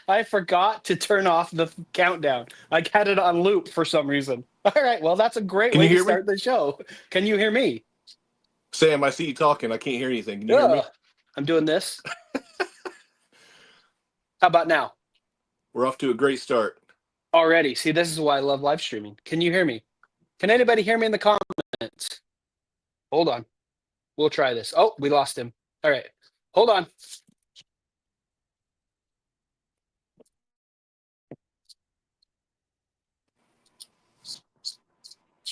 I forgot to turn off the countdown. I had it on loop for some reason. All right. Well, that's a great Can way you to hear me? start the show. Can you hear me? Sam, I see you talking. I can't hear anything. Can you hear Ugh, me? I'm doing this. How about now? We're off to a great start. Already. See, this is why I love live streaming. Can you hear me? Can anybody hear me in the comments? Hold on. We'll try this. Oh, we lost him. All right. Hold on.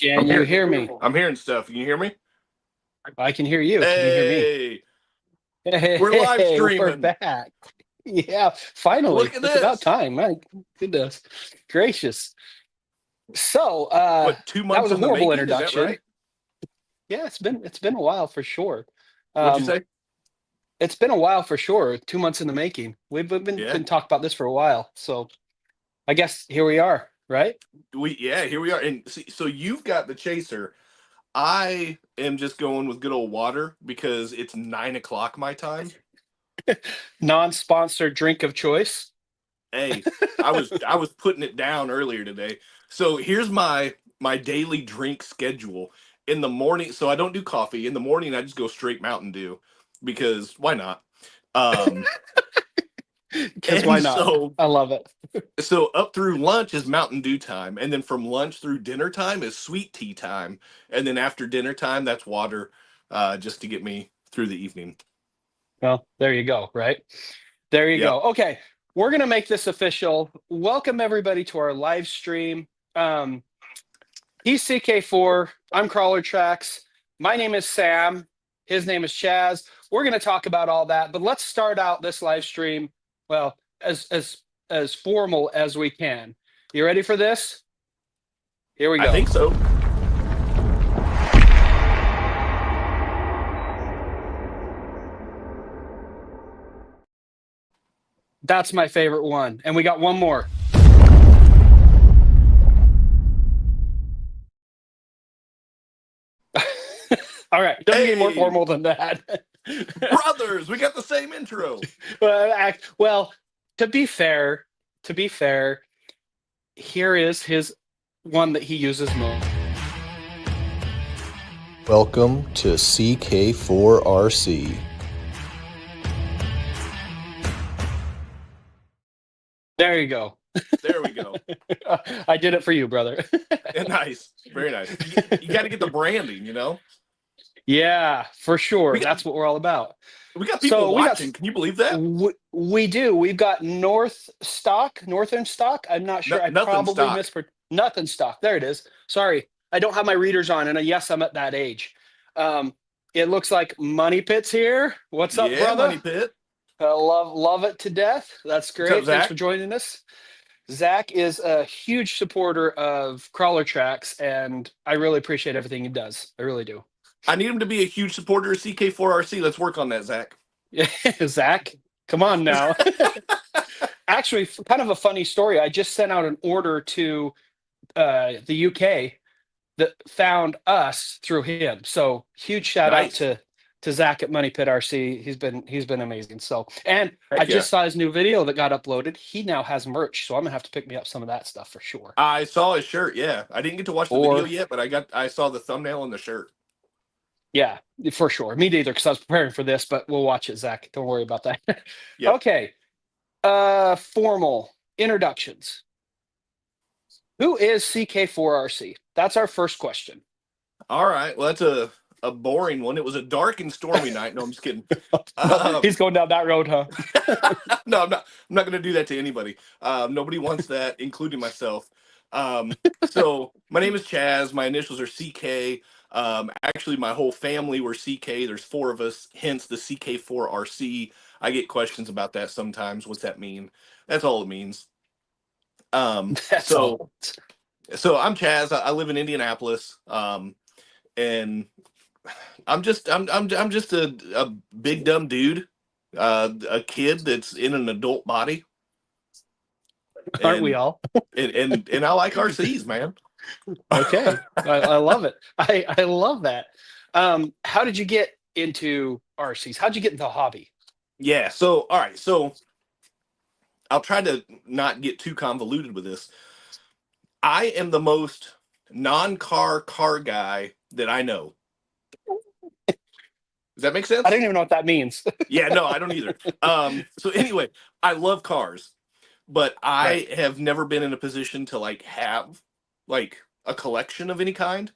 I'm Can you hearing hear me? I'm hearing stuff. Can you hear me? I can hear you. Can you hear me? Hey, we're live Hey, we're streaming. back. Yeah, finally. Look at It's about this. time. My goodness gracious. So, What, two that months was a in the horrible making? Is that introduction. right? Yeah, it's been a while for sure. What'd you Um, say? it's been a while for sure. 2 months in the making. We've Yeah. been talking about this for a while. So I guess here we are, right? Here we are. And see, so you've got the chaser. I am just going with good old water because it's 9 o'clock my time. Non-sponsored drink of choice. Hey, I was putting it down earlier today. So here's my daily drink schedule. In the morning, so I don't do coffee. In the morning, I just go straight Mountain Dew because why not? Um, Because why and not? so I love it. so up through lunch is Mountain Dew time, and then from lunch through dinner time is sweet tea time, and then after dinner time, that's water, just to get me through the evening. Well, there you go, right? There you Yep. go. Okay, we're gonna make this official. Welcome everybody to our live stream. Um, he's CK4. I'm Crawler Tracks. My name is Sam. His name is Chaz. We're gonna talk about all that, but let's start out this live stream. Well, as formal as we can. You ready for this? Here we I go. think so. That's my favorite one, and we got one more. All right, doesn't get more Hey, formal than that. brothers, we got the same intro. Well, to be fair, to be fair, here is his one that he uses most. Welcome to CK4RC. There you go. There we go. I did it for you, brother. Nice, very nice. You got to get the branding, you know. Yeah, for sure. We got That's what we're all about. we got people So we got watching. Can you believe that? we do. We've got Northern Stock. I'm not No, sure. I nothing probably stock. mispronounced Nothing Stock. There it is. Sorry, I don't have my readers on, and yes, I'm at that age. Um, it looks like Money Pit's here. What's up, Yeah, brother? Money Pit. I love it to death. That's What's up, great. Thanks for Zach? joining us. Zach is a huge supporter of Crawler Tracks, and I really appreciate everything he does. I really do. I need him to be a huge supporter of CK4RC. Let's work on that, Zach. Zach, come on now. Actually, kind of a funny story. I just sent out an order to the UK that found us through him. So huge shout out Nice. to Zach at Money Pit RC. He's been amazing. So, and I Heck yeah. just saw his new video that got uploaded. He now has merch, so I'm gonna have to pick me up some of that stuff for sure. I saw his shirt. Yeah, I didn't get to watch the video Or yet, but I saw the thumbnail and the shirt. yeah, for sure. Me neither, because I was preparing for this, but we'll watch it, Zach. Don't worry about that. Yep. Okay. Formal introductions. Who is CK4RC? That's our first question. All right. Well, that's a boring one. It was a dark and stormy night. No, I'm just kidding. He's going down that road, huh? No, I'm not. I'm not going to do that to anybody. Nobody wants that, including myself. So my name is Chaz. My initials are CK. Actually, my whole family were CK. There's four of us, hence the CK4RC. I get questions about that sometimes. What's that mean? That's all it means. That's So all. so I'm Chaz. I live in Indianapolis. And I'm just a big dumb dude, a kid that's in an adult body, Aren't we and all? and I like RCs, man. Okay. I love it. I love that. How did you get into RCs? How'd you get into the hobby? Yeah. So all right. So I'll try to not get too convoluted with this. I am the most non-car car guy that I know. Does that make sense? I don't even know what that means. Yeah, no, I don't either. So anyway, I love cars, but I have never been in a position to like have like a collection of any kind.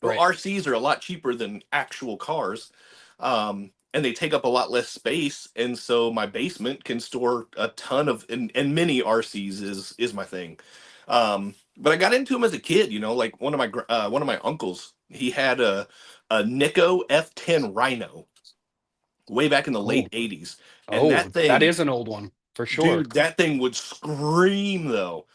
Well, Right. RCs are a lot cheaper than actual cars, and they take up a lot less space. And so my basement can store a ton of and mini RCs is my thing. But I got into them as a kid. You know, like one of my uncles, he had a Nikko F10 Rhino way back in the late Oh, '80s, and oh, that that thing, is an old one for sure. dude, that thing would scream though.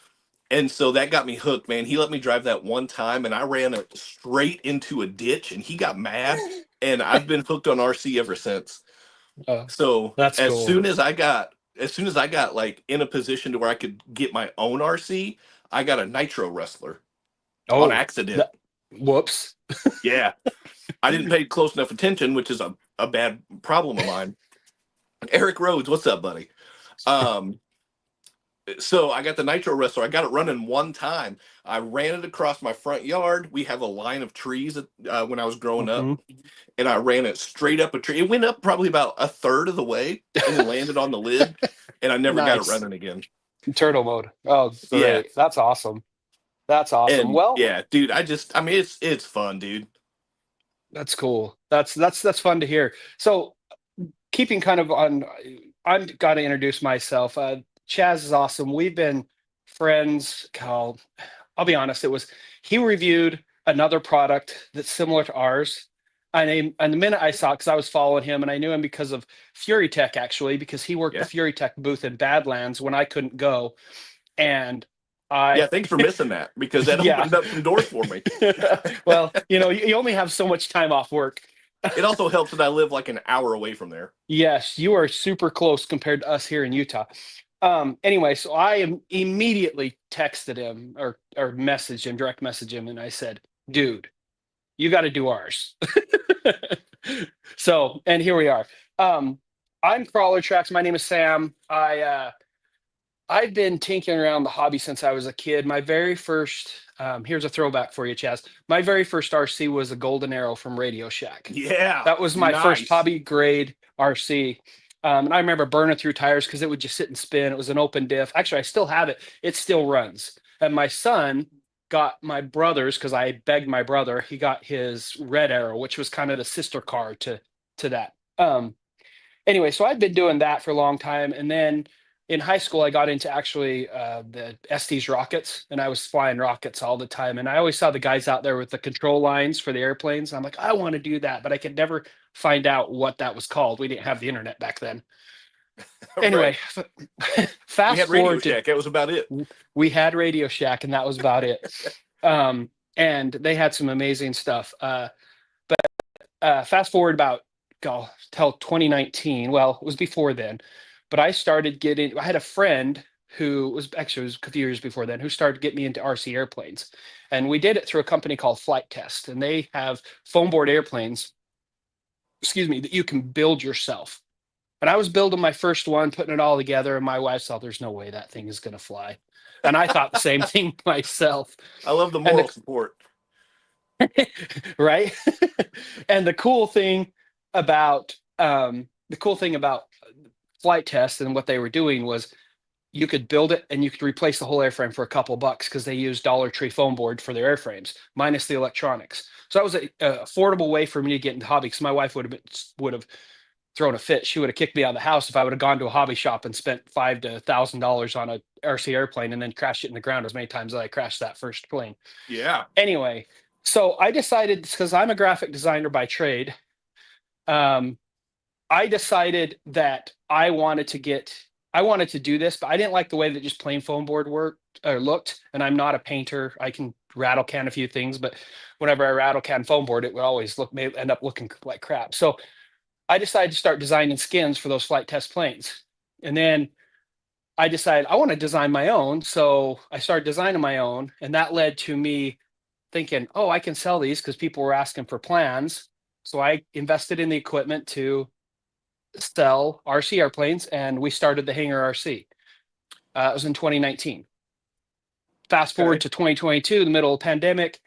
And so that got me hooked, man. He let me drive that one time, and I ran it straight into a ditch, and he got mad. And I've been hooked on RC ever since. Uh, So that's cool. as soon as I got like in a position to where I could get my own RC, I got a Nitro Wrestler on Oh, accident. whoops. Yeah, I didn't pay close enough attention, which is a bad problem of mine. Eric Rhodes, what's up, buddy? Um, so I got the Nitro Wrestler. I got it running one time. I ran it across my front yard. We have a line of trees when I was growing up, Mhm. and I ran it straight up a tree. It went up probably about a third of the way and then landed on the lid, and I never got it Nice. running again. Turtle mode. Oh, great. Yeah. That's awesome. That's awesome. And Well, yeah, dude, I mean, it's fun, dude. that's cool. That's fun to hear. So, keeping kind of on, I'm got to introduce myself. Chaz is awesome. We've been friends. I'll be honest. He reviewed another product that's similar to ours. And the minute I saw it, because I was following him, and I knew him because of Fury Tech, actually, because he worked Yeah. the Fury Tech booth in Badlands when I couldn't go, and Yeah, thanks for missing that because that Yeah. opened up some doors for me. Well, you only have so much time off work. It also helps that I live like an hour away from there. Yes, you are super close compared to us here in Utah. Anyway, so immediately texted him or messaged him, direct message him, and I said, "Dude, you got to do ours." So, and here we are. I'm Crawler Tracks. My name is Sam. I've been tinkering around the hobby since I was a kid. My very first, here's a throwback for you, Chaz. My very first RC was a Golden Arrow from Radio Shack. Yeah, That was my first nice. hobby grade RC. And I remember burning through tires because it would just sit and spin. It was an open diff. Actually, I still have it. It still runs. And my son got my brother's, because I begged my brother, he got his Red Arrow, which was kind of the sister car to that. Anyway, so I'd been doing that for a long time. And then in high school, I got into actually the Estes rockets, and I was flying rockets all the time. And I always saw the guys out there with the control lines for the airplanes. I'm like, I want to do that, but I could never find out what that was called. We didn't have the internet back then. Anyway, We fast had Radio forward to Shack. That was about it. we had Radio Shack, and that was about it. And they had some amazing stuff. But fast forward about till 2019. Well, it was before then, but I had a friend who was actually, it was a few years before then, who started getting me into RC airplanes. And we did it through a company called Flight Test, and they have foam board airplanes, that you can build yourself. And I was building my first one, putting it all together, and my wife thought, there's no way that thing is going to fly. And I thought the same thing myself. I love the moral support. Right. And the cool thing about Flight Test and what they were doing was you could build it and you could replace the whole airframe for a couple of bucks, because they use Dollar Tree foam board for their airframes minus the electronics. So that was a affordable way for me to get into hobby, because my wife would have thrown a fit. She would have kicked me out of the house if I would have gone to a hobby shop and spent $500 to $1,000 on a RC airplane and then crashed it in the ground as many times as I crashed that first plane. Yeah. Anyway, so I decided, because I'm a graphic designer by trade, I decided that I wanted to do this, but I didn't like the way that just plain foam board worked or looked. And I'm not a painter. I can rattle can a few things, but whenever I rattle can foam board, it would always end up looking like crap. So I decided to start designing skins for those Flight Test planes. And then I decided I want to design my own. So I started designing my own, and that led to me thinking, oh, I can sell these, because people were asking for plans. So I invested in the equipment to sell RC airplanes, and we started the Hangar RC. It was in 2019. Fast Okay. forward to 2022, the middle of the pandemic,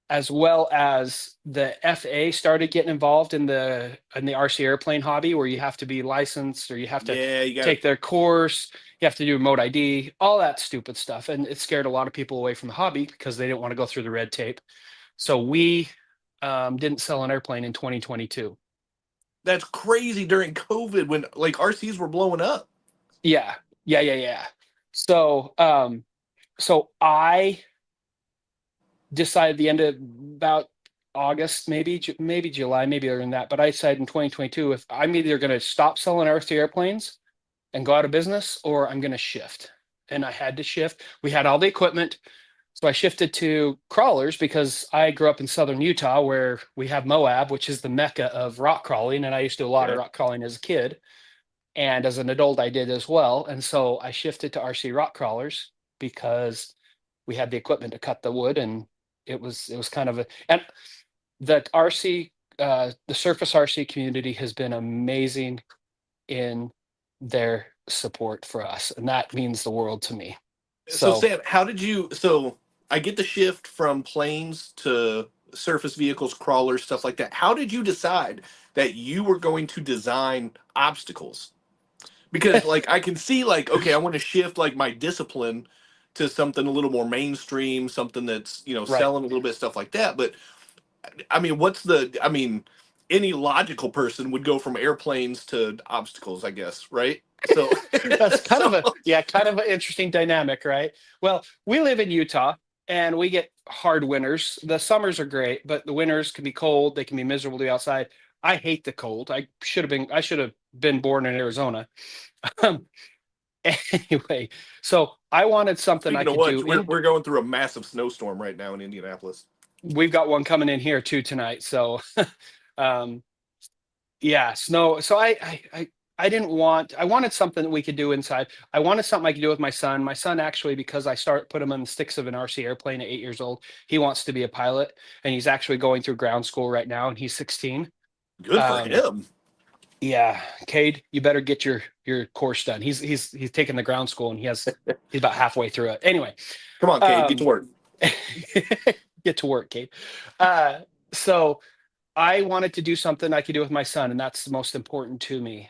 as well as the FA started getting involved in the RC airplane hobby, where you have to be licensed or you have to Yeah, you got take their course, you have to do remote ID, all that stupid stuff, and it scared a lot of people away from the hobby because they didn't want to go through the red tape. So we didn't sell an airplane in 2022. that's crazy during COVID when like RCs were blowing up. Yeah, yeah. So so I decided the end of about August, maybe July, maybe earlier than that. But I decided in 2022, if I'm either going to stop selling RC airplanes and go out of business, or I'm going to shift. And I had to shift. We had all the equipment, so I shifted to crawlers because I grew up in southern Utah, where we have Moab, which is the mecca of rock crawling, and I used to do a lot of Okay. rock crawling as a kid, and as an adult, I did as well. And so I shifted to RC rock crawlers because we had the equipment to cut the wood, and it was kind of a and the RC the surface RC community has been amazing in their support for us, and that means the world to me. So So Sam, how did you? So I get the shift from planes to surface vehicles, crawlers, stuff like that. How did you decide that you were going to design obstacles? Because like I can see like okay, I want to shift like my discipline to something a little more mainstream, something that's right. selling a little bit stuff like that. But I mean, what's the? I mean, any logical person would go from airplanes to obstacles, I guess, right? So, That's kind so of a yeah, kind of an interesting dynamic, right? Well, we live in Utah and we get hard winters. The summers are great, but the winters can be cold, they can be miserable to be outside. I hate the cold. I should have been born in Arizona. Um, anyway, so I wanted something I speaking of could do which, we're in we're going through a massive snowstorm right now in Indianapolis. we've got one coming in here too tonight. So um yeah, snow. So I didn't want. I wanted something that we could do inside. I wanted something I could do with my son. My son actually, because I put him on the sticks of an RC airplane at 8 years old. He wants to be a pilot, and he's actually going through ground school right now, and he's 16. Good for Um, him. yeah, Cade, you better get your course done. He's taking the ground school, and he's about halfway through it. Anyway, Come on, Kate, get to um, work. get to work, Cade. Uh, so I wanted to do something I could do with my son, and that's the most important to me.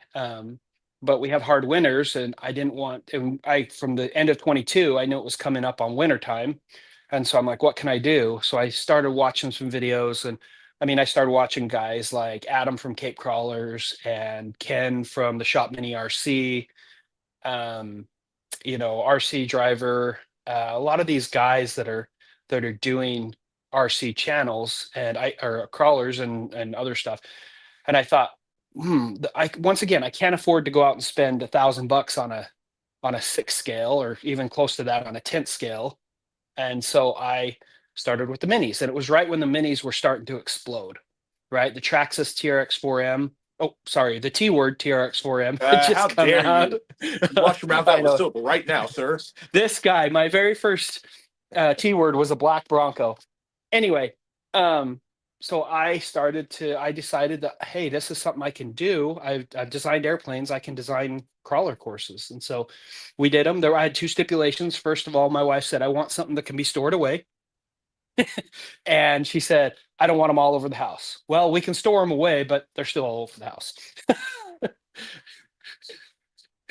But we have hard winters, and I didn't want. And I, from the end of 22, I knew it was coming up on winter time, and so I'm like, what can I do? So I started watching some videos, and I mean, I started watching guys like Adam from Cape Crawlers and Ken from the Shop Mini RC, um, RC Driver, a lot of these guys that are doing RC channels and I or crawlers and other stuff. And I thought, I once again I can't afford to go out and spend $1,000 on a six scale or even close to that on a 10th scale. And so I started with the minis, and it was right when the minis were starting to explode. Right, the Traxxas TRX4M. Oh, sorry, the T word TRX4M had How just come dare out. you? Wash your mouth I out with know. soap right now, sir. This guy, my very first T word was a black Bronco. Anyway, um, so I decided that, hey, this is something I can do. I've designed airplanes, I can design crawler courses. And so we did them. I had two stipulations. First of all, my wife said, I want something that can be stored away. And she said, I don't want them all over the house. Well, we can store them away, but they're still all over the house.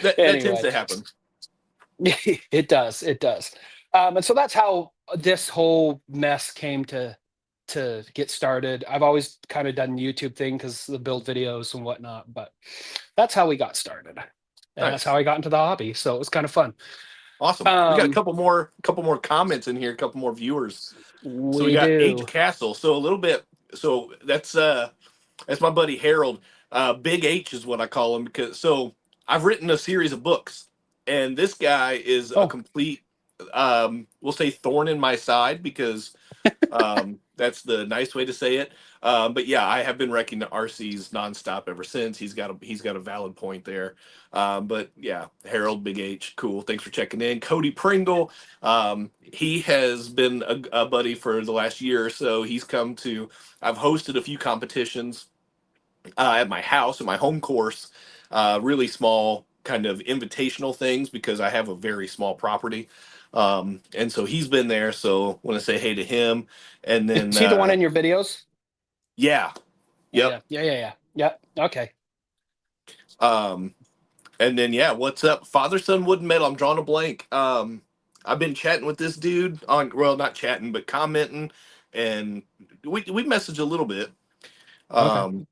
That tends Anyway, to happen. it does. And so that's how this whole mess came to get started. I've always kind of done YouTube thing because the build videos and whatnot, but that's how we got started. And that's Nice. how I got into the hobby. So it was kind of fun. Awesome. We got a Um, couple more comments in here, a couple more viewers. So we we got H do. Castle. So a little bit. So that's my buddy Harold. Big H is what I call him because so I've written a series of books, and this guy is a Oh, complete we'll say thorn in my side because that's the nice way to say it. But yeah, I have been wrecking the RCs nonstop ever since. He's got a valid point there. But yeah, Harold Big H, cool. Thanks for checking in. Cody Pringle, he has been a buddy for the last year or so. He's come to. I've hosted a few competitions at my house, at my home course, really small kind of invitational things because I have a very small property. And so he's been there. So want to say hey to him. And then, Is he the one in your videos? yeah, Oh, yep. yeah. Okay. Um, and then, yeah, what's up? Father, son, wood, and metal. I'm drawing a blank. I've been chatting with this dude on, well, not chatting, but commenting. And we messaged a little bit. Okay.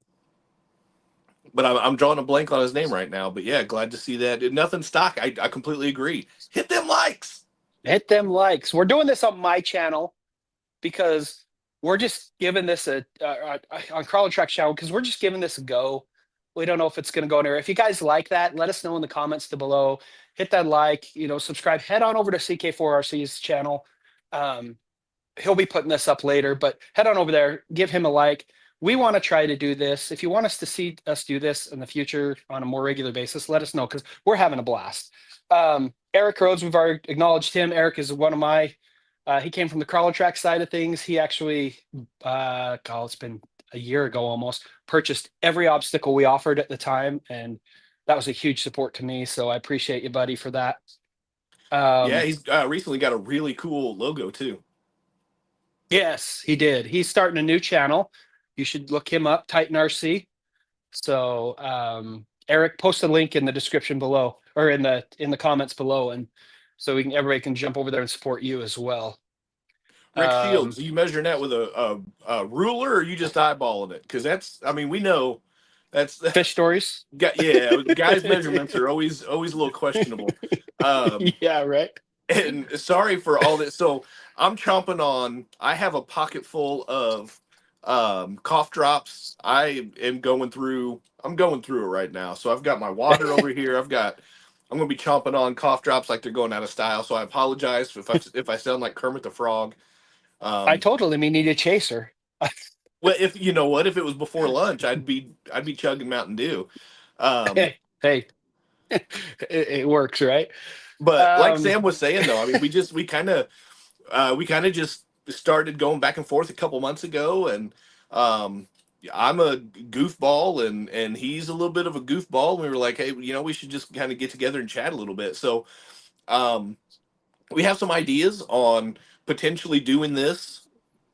But I'm drawing a blank on his name right now. But yeah, glad to see that. Nothing stock. I completely agree. Hit them likes. Hit them likes. We're doing this on my channel because we're just giving this on Crawler Track channel because we're just giving this a go. We don't know if it's going to go anywhere. If you guys like that, let us know in the comments below. Hit that like, subscribe. Head on over to CK4RC's channel. He'll be putting this up later, but head on over there, give him a like. We want to try to do this. If you want us to see us do this in the future on a more regular basis, let us know because we're having a blast. Eric Rhodes, we've already acknowledged him. Eric is one of my, he came from the Crawler Track side of things. He actually, it's been a year ago almost, purchased every obstacle we offered at the time. And that was a huge support to me. So I appreciate you, buddy, for that. Yeah, he's recently got a really cool logo too. Yes, he did. He's starting a new channel. You should look him up, Titan RC. So Eric, post a link in the description below or in the comments below, and so everybody can jump over there and support you as well. Rick Shields, are you measuring that with a ruler, or are you just eyeballing it? Because we know that's Fish stories. yeah, guys' measurements are always a little questionable. Yeah, right. And sorry for all this. So I'm chomping on. I have a pocket full of cough drops. I'm going through it right now. So I've got my water over here. I'm gonna be chomping on cough drops like they're going out of style. So I apologize if I sound like Kermit the Frog. I totally need a chaser. Well, if you know what, if it was before lunch, I'd be chugging Mountain Dew. Hey, it works, right? But like Sam was saying, though, we kind of just started going back and forth a couple months ago, and I'm a goofball, and he's a little bit of a goofball. And we were like, hey, we should just kind of get together and chat a little bit. So we have some ideas on potentially doing this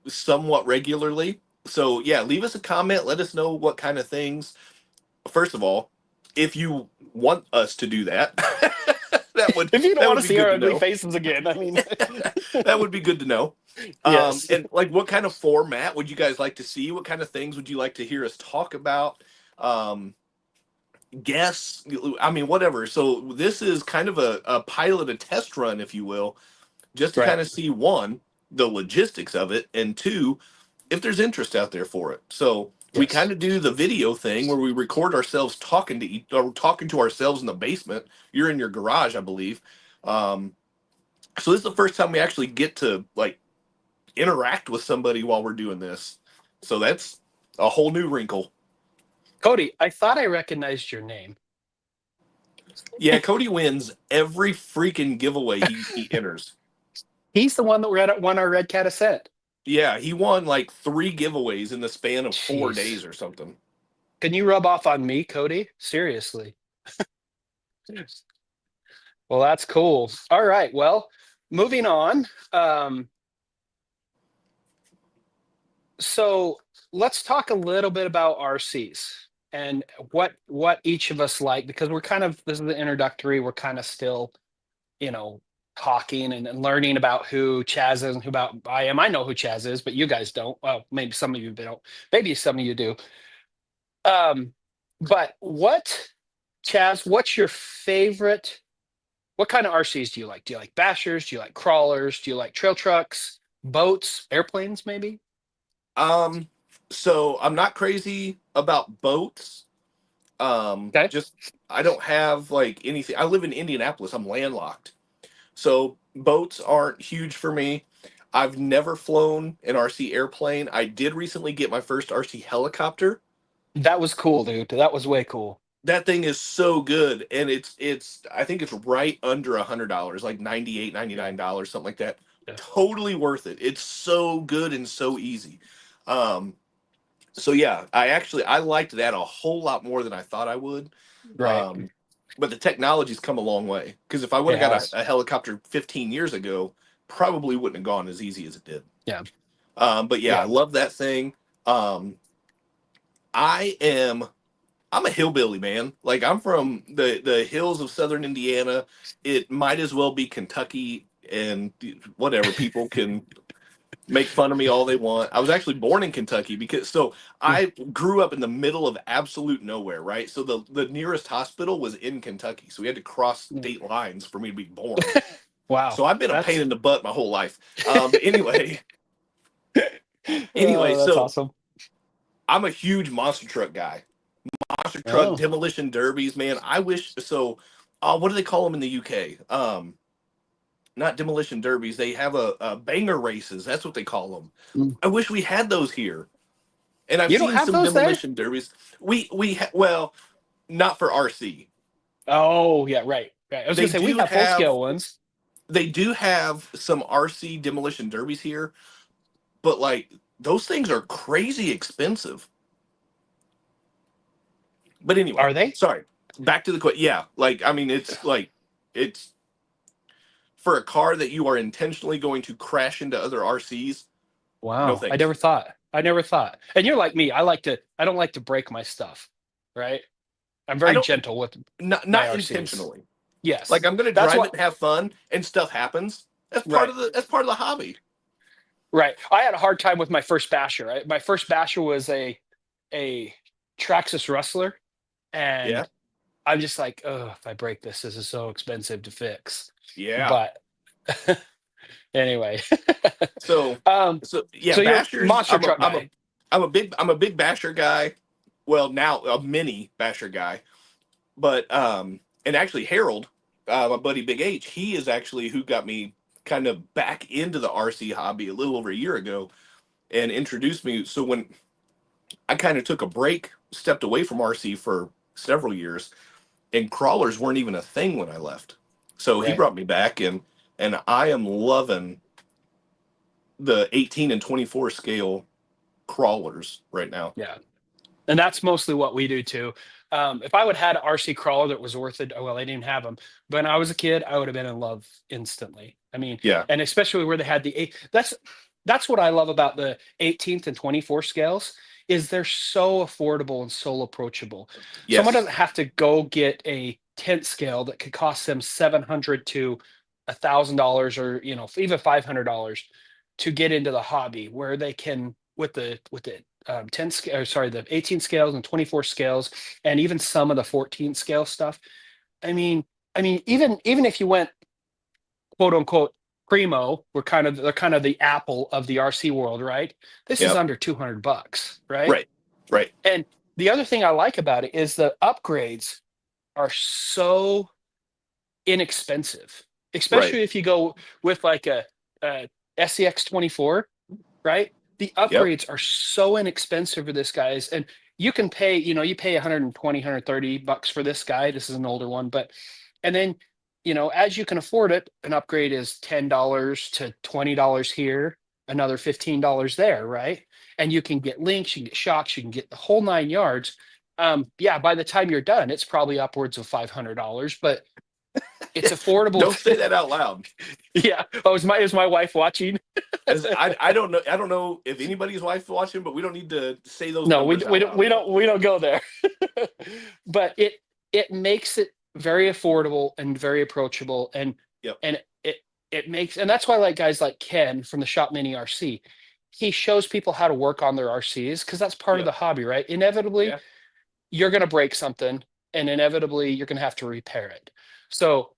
somewhat regularly. So yeah, leave us a comment. Let us know what kind of things. First of all, if you want us to do that, if you don't want to see our good ugly faces again, that would be good to know. Yes. And like, what kind of format would you guys like to see? What kind of things would you like to hear us talk about? Guess, whatever. So this is kind of a pilot, a test run, if you will, just to kind of see, one, the logistics of it, and two, if there's interest out there for it. So we kind of do the video thing where we record ourselves talking to ourselves in the basement. You're in your garage, I believe. So this is the first time we actually get to like interact with somebody while we're doing this. So that's a whole new wrinkle. Cody, I thought I recognized your name. Yeah, Cody wins every freaking giveaway he enters. He's the one that won our Red Cat Ascent. Yeah, he won like 3 giveaways in the span of 4 days or something. Can you rub off on me, Cody? Seriously. Well, that's cool. All right. Well, moving on. So let's talk a little bit about RCs and what each of us like, because this is the introductory. We're kind of still, talking and learning about who Chaz is and who about I am. I know who Chaz is, but you guys don't. Well, maybe some of you don't. Maybe some of you do. But Chaz, what's your favorite? What kind of RCs do you like? Do you like bashers? Do you like crawlers? Do you like trail trucks, boats, airplanes, maybe? So I'm not crazy about boats. Okay. Just I don't have like anything. I live in Indianapolis. I'm landlocked. So boats aren't huge for me. I've never flown an RC airplane. I did recently get my first RC helicopter. That was cool, dude. That was way cool. That thing is so good, and it's I think it's right under $100, like $98, $99, something like that. Yeah. Totally worth it. It's so good and so easy. So yeah, I liked that a whole lot more than I thought I would. Right. but the technology's come a long way. Because if I would It have got has. a helicopter 15 years ago, probably wouldn't have gone as easy as it did. Yeah. But yeah, I Yeah. love that thing. Um, I am I'm a hillbilly, man. Like I'm from the hills of southern Indiana. It might as well be Kentucky, and whatever, people can make fun of me all they want. I was actually born in Kentucky, because so I grew up in the middle of absolute nowhere, right? So the nearest hospital was in Kentucky. So we had to cross state lines for me to be born. Wow. So I've been a pain That's in the butt my whole life. But anyway, oh, that's so awesome. I'm a huge monster truck guy. Monster truck Oh. demolition derbies, man. I wish so. What do they call them in the UK? Not demolition derbies. They have a banger races. That's what they call them. Mm. I wish we had those here. And I've You don't seen have some those there? demolition derbies. Well, not for RC. Oh, yeah, right. Right. I was They gonna say we do have full have scale ones. they do have some RC demolition derbies here, but like those things are crazy expensive. But anyway, Are they? sorry. Back to the question. Yeah, like I mean, it's for a car that you are intentionally going to crash into other RCs. No Wow. I thanks. never thought. I never thought. And you're like me. I don't like to break my stuff, right? I'm I very don't gentle with my not RCs. intentionally. Like Yes. I'm gonna That's drive it what and have fun, and stuff happens. right. That's part of the hobby. Right. I had a hard time with my first basher. Right? My first basher was a Traxxas Rustler, Yeah, and I'm just like, oh, if I break this, this is so expensive to fix. yeah. But anyway, So um, so yeah, so you're a bashers. monster truck guy. I'm a big basher guy. Well, now a mini basher guy. But and actually Harold, my buddy Big H, he is actually who got me kind of back into the RC hobby a little over a year ago and introduced me. So when I kind of took a break, stepped away from RC for several years, and crawlers weren't even a thing when I left. So he Right. brought me back, and I am loving the 18 and 24 scale crawlers right now. Yeah. And that's mostly what we do too. If I would have had an RC crawler that was worth it, well, I didn't have them. But when I was a kid, I would have been in love instantly. I mean, Yeah. and especially where they had the eight. That's what I love about the 18th and 24 scales is they're so affordable and so approachable. Someone Yes. doesn't have to go get a 10th scale that could cost them $700 to $1,000 or even $500 to get into the hobby where they can with the 10 scale, sorry, the 18 scales and 24 scales, and even some of the 14 scale stuff. I mean, even if you went quote unquote primo, they're kind of the Apple of the RC world, right? This is Yep. under $200, right? Right. Right. And the other thing I like about it is the upgrades are so inexpensive, Right. especially if you go with like a SEX 24, right? The Yep. upgrades are so inexpensive for this guys, and you can pay, you pay 120, 130 bucks for this guy. This is an older one, but and then as you can afford it, an upgrade is $10 to $20 here, another $15 there, right? And you can get links, you can get shocks, you can get the whole 9 yards. Yeah, by the time you're done, it's probably upwards of $500, but it's affordable. Don't say that out loud. Yeah. Oh, is my wife watching? As I don't know. I don't know if anybody's wife watching, but we don't need to say those No, we numbers we out don't loud. we don't go there. But it makes it very affordable and very approachable, and Yep. and it makes, and that's why I like guys like Ken from the Shop Mini RC. He shows people how to work on their RCs because that's part of Yep. the hobby, right? Inevitably, Yeah. you're going to break something, and inevitably you're going to have to repair it. So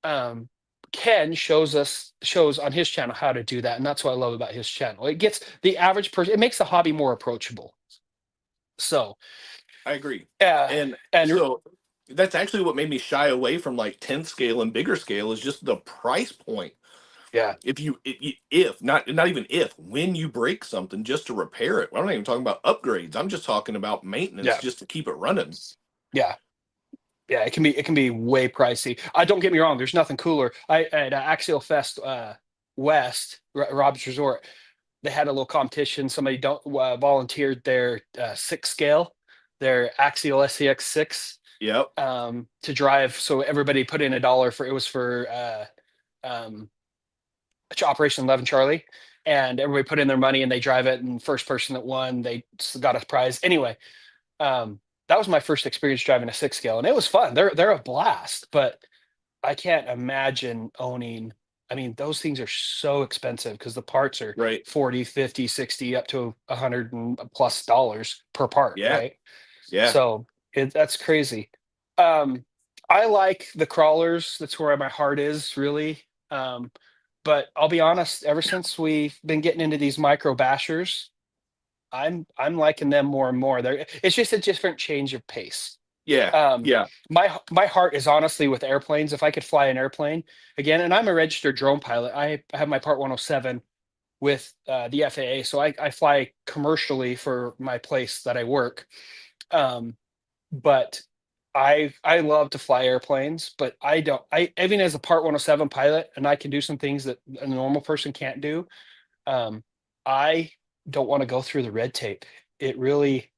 um Ken shows on his channel how to do that, and that's what I love about his channel. It gets the average person, it makes the hobby more approachable. So I agree. yeah, And and so that's actually what made me shy away from like 10 scale and bigger scale is just the price point. yeah, If not even if, when you break something just to repair it. I'm not even talking about upgrades. I'm just talking about maintenance yeah, just to keep it running. yeah, yeah. It can be way pricey. Don't get me wrong. There's nothing cooler. I at Axial Fest West, Roberts Resort. They had a little competition. Somebody don't volunteered their 6 scale, their Axial SCX 6, Yep. to drive. So everybody put in $1 for, it was for Operation 11 Charlie, and everybody put in their money and they drive it, and first person that won, they got a prize. Anyway, that was my first experience driving a 6 scale, and it was fun. They're a blast, but I can't imagine owning. I mean, those things are so expensive because the parts are Right. 40, 50, 60, up to 100 and plus dollars per part, Yeah. right? Yeah. So that's crazy. Um, I like the crawlers. That's where my heart is, really. But I'll be honest, ever since we've been getting into these micro bashers, I'm liking them more and more. It's just a different change of pace. Yeah. Um, Yeah. my heart is honestly with airplanes. If I could fly an airplane again, and I'm a registered drone pilot, I have my Part 107 with the FAA, so I fly commercially for my place that I work. Um, but I love to fly airplanes, but I don't. I even as a Part 107 pilot, and I can do some things that a normal person can't do. Um, I don't want to go through the red tape. It really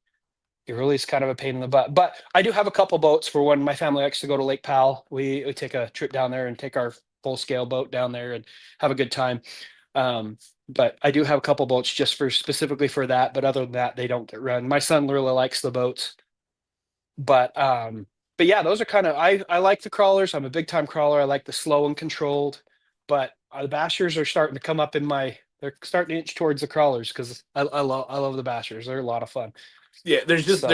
it really is kind of a pain in the butt. But I do have a couple boats for when my family likes to go to Lake Powell. We take a trip down there and take our full scale boat down there and have a good time. But I do have a couple boats just for specifically for that. But other than that, they don't get run. My son really likes the boats. But yeah, those are kind of I like the crawlers. I'm a big time crawler. I like the slow and controlled. But the bashers are starting to come up in my. They're starting to inch towards the crawlers because I love the bashers. They're a lot of fun. Yeah. So.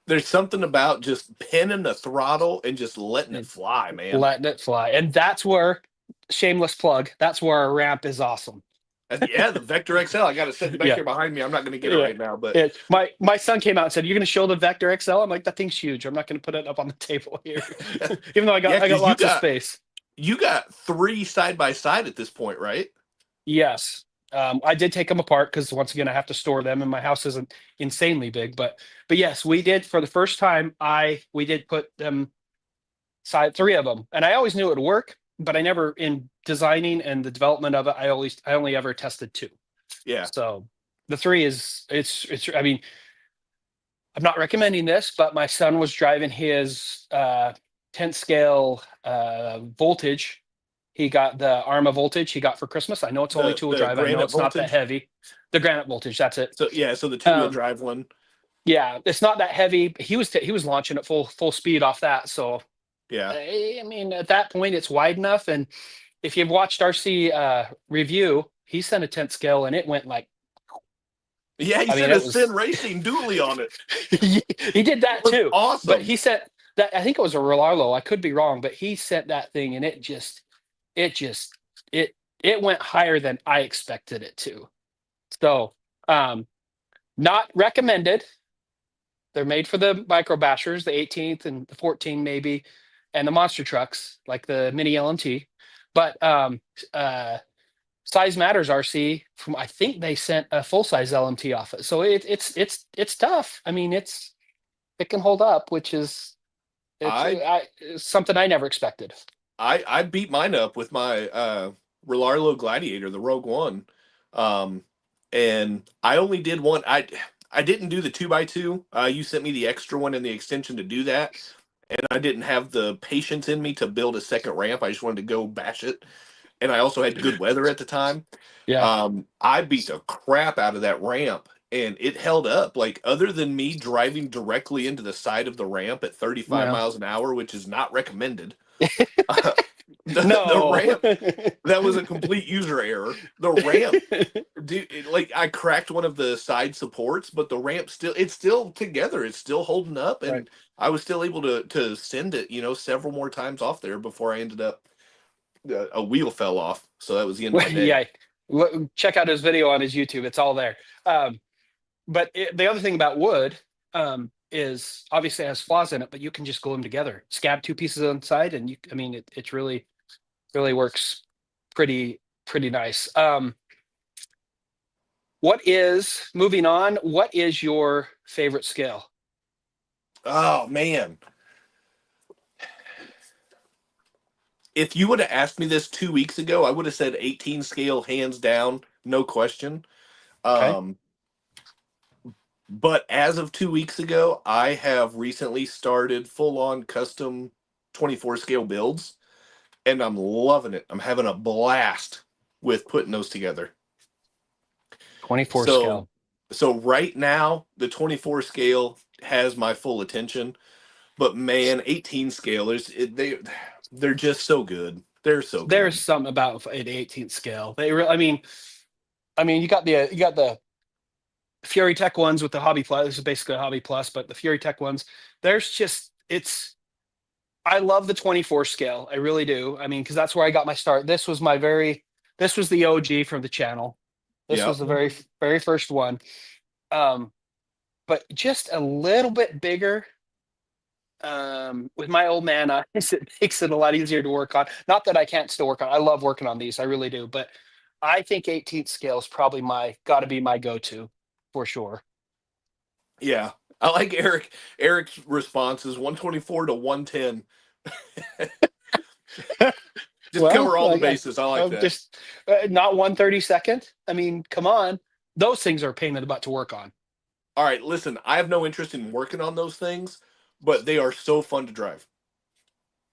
There's something about just pinning the throttle and just letting it And fly, man. letting it fly. And that's where, shameless plug, that's where our ramp is awesome. Yeah, the Vector XL. I got it sitting back Yeah. here behind me. I'm not going to get it Yeah. right now, but My son came out and said, "You're going to show the Vector XL?" I'm like, "That thing's huge. I'm not going to put it up on the table here." Even though I got Yeah, 'cause lots of space. you got 3 side by side at this point, right? Yes. I did take them apart because once again I have to store them, and my house isn't insanely big. But yes, we did for the first time. We did put them side, 3 of them, and I always knew it would work, but I never, in designing and the development of it, I only ever tested 2. Yeah. So the 3 is it's. I mean, I'm not recommending this, but my son was driving his 10th scale voltage. He got the Arma voltage he got for Christmas. I know it's only two-wheel The drive. I know Granite it's not that voltage. heavy. The Granite voltage, that's it. So yeah, so the 2-wheel Um, drive one. yeah, it's not that heavy. He was launching at full speed off that. So Yeah. I mean, at that point, it's wide enough. And if you've watched RC review, he sent a 10th scale and it went like. Yeah, he I mean, said it a was. Sin Racing dually on it. He did that It was too. awesome. But he sent that. I think it was a Rolalo. I could be wrong, but he sent that thing, and it went higher than I expected it to. So, not recommended. They're made for the micro bashers, the 18th and the 14 maybe, and the monster trucks like the mini LMT. But size matters, RC. From I think they sent a full size LMT off it, so it's tough. I mean, it can hold up, which is it's something I never expected. I beat mine up with my Relarlo Gladiator, the Rogue One, and I only did one. I didn't do the 2x2. You sent me the extra one and the extension to do that, and I didn't have the patience in me to build a second ramp. I just wanted to go bash it, and I also had good weather at the time. Yeah, I beat the crap out of that ramp, and it held up. Like, other than me driving directly into the side of the ramp at 35 no, miles an hour, which is not recommended. The no. ramp, that was a complete user error. The ramp, dude, like, I cracked one of the side supports, but the ramp it's still together. It's still holding up, Right. and I was still able to send it, several more times off there before I ended up a wheel fell off. So that was the end of my day. Yeah, check out his video on his YouTube. It's all there. But the other thing about wood is obviously it has flaws in it, but you can just glue them together. Scab 2 pieces on the side, and I mean, it really works pretty nice. Moving on? What is your favorite scale? Oh man. If you would have asked me this 2 weeks ago, I would have said 18 scale, hands down, no question. Okay. But as of 2 weeks ago, I have recently started full on custom 24 scale builds, and I'm loving it. I'm having a blast with putting those together. 24 So, scale. so right now, the 24 scale has my full attention, but man, 18 scale they're just so good. They're so There's good. something about an 18th scale. I mean, you got the Fury Tech ones with the Hobby Plus. This is basically a Hobby Plus, but the Fury Tech ones, there's just it's. I love the 24 scale. I really do. I mean, because that's where I got my start. This was the OG from the channel. This Yeah. was the very first one. Um, but just a little bit bigger. With my old man eyes, it makes it a lot easier to work on. Not that I can't still work on. I love working on these. I really do. But I think 18th scale is probably got to be my go-to for sure. Yeah. I like Eric's response is 124 to 110. Just Well, cover all the like bases. I like that. just not 132nd. I mean, come on. Those things are a pain in the butt to work on. All right, listen, I have no interest in working on those things, but they are so fun to drive.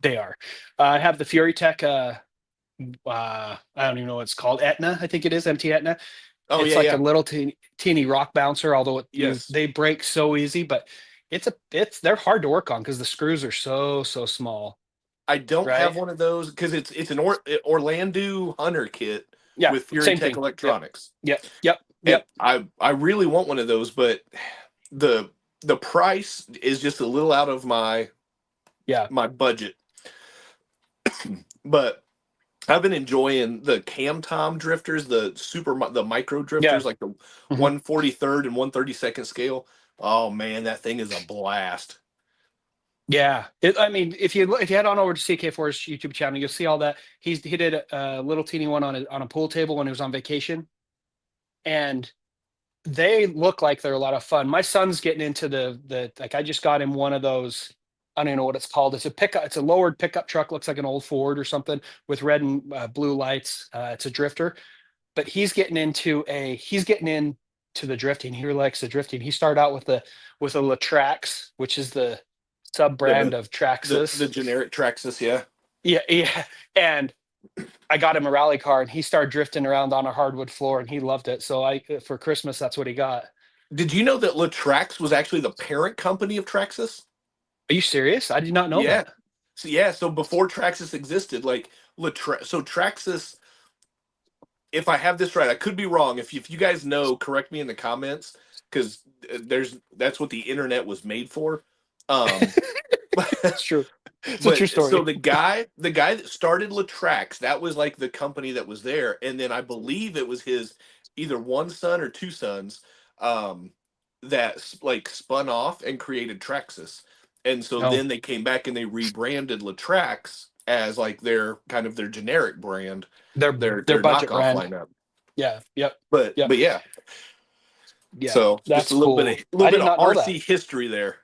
They are. I have the Fury Tech. I don't even know what it's called. Etna, I think it is. MT Etna. Oh It's yeah, like a yeah. little teeny rock bouncer, although Yes. they break so easy. But they're hard to work on because the screws are so small, I don't right? have one of those because it's an Orlando Hunter kit Yeah, with Fury same Tech thing. Yep, Electronics. yep, yep, And yep. I really want one of those, but the the price is just a little out of Yeah, my budget. But I've been enjoying the Cam Tom drifters, the micro yeah. drifters, like the Mhm. 143rd and 132nd scale. Oh man, that thing is a blast. Yeah, I mean, if you head on over to CK4's YouTube channel, you'll see all that. He did a little teeny one on a pool table when he was on vacation, and they look like they're a lot of fun. My son's getting into the like I just got him one of those. I don't even know what it's called. It's a pickup. It's a lowered pickup truck. Looks like an old Ford or something with red and blue lights. It's a drifter, but he's getting into the drifting. He likes the drifting. He started out with a Latrax, which is the sub brand The of the Traxxas. generic Traxxas, yeah. Yeah, yeah. And I got him a rally car, and he started drifting around on a hardwood floor, and he loved it. So for Christmas, that's what he got. Did you know that Latrax was actually the parent company of Traxxas? Are you serious? I did not know Yeah. that. So before Traxxas existed, like so Traxxas, if I have this right, I could be wrong. If you guys know, correct me in the comments because that's what the internet was made for. Um, It's true. It's a true but so story. the guy that started Latrax, that was like the company that was there, and then I believe it was his either one son or two sons um, that like spun off and created Traxxas, and so No, then they came back and they rebranded Latrax as like their kind of their generic brand, their their budget knockoff brand. lineup. Yeah. Yep. But Yep. but yeah, Yeah. so just That's cool. a little I bit did of not know that. RC history there.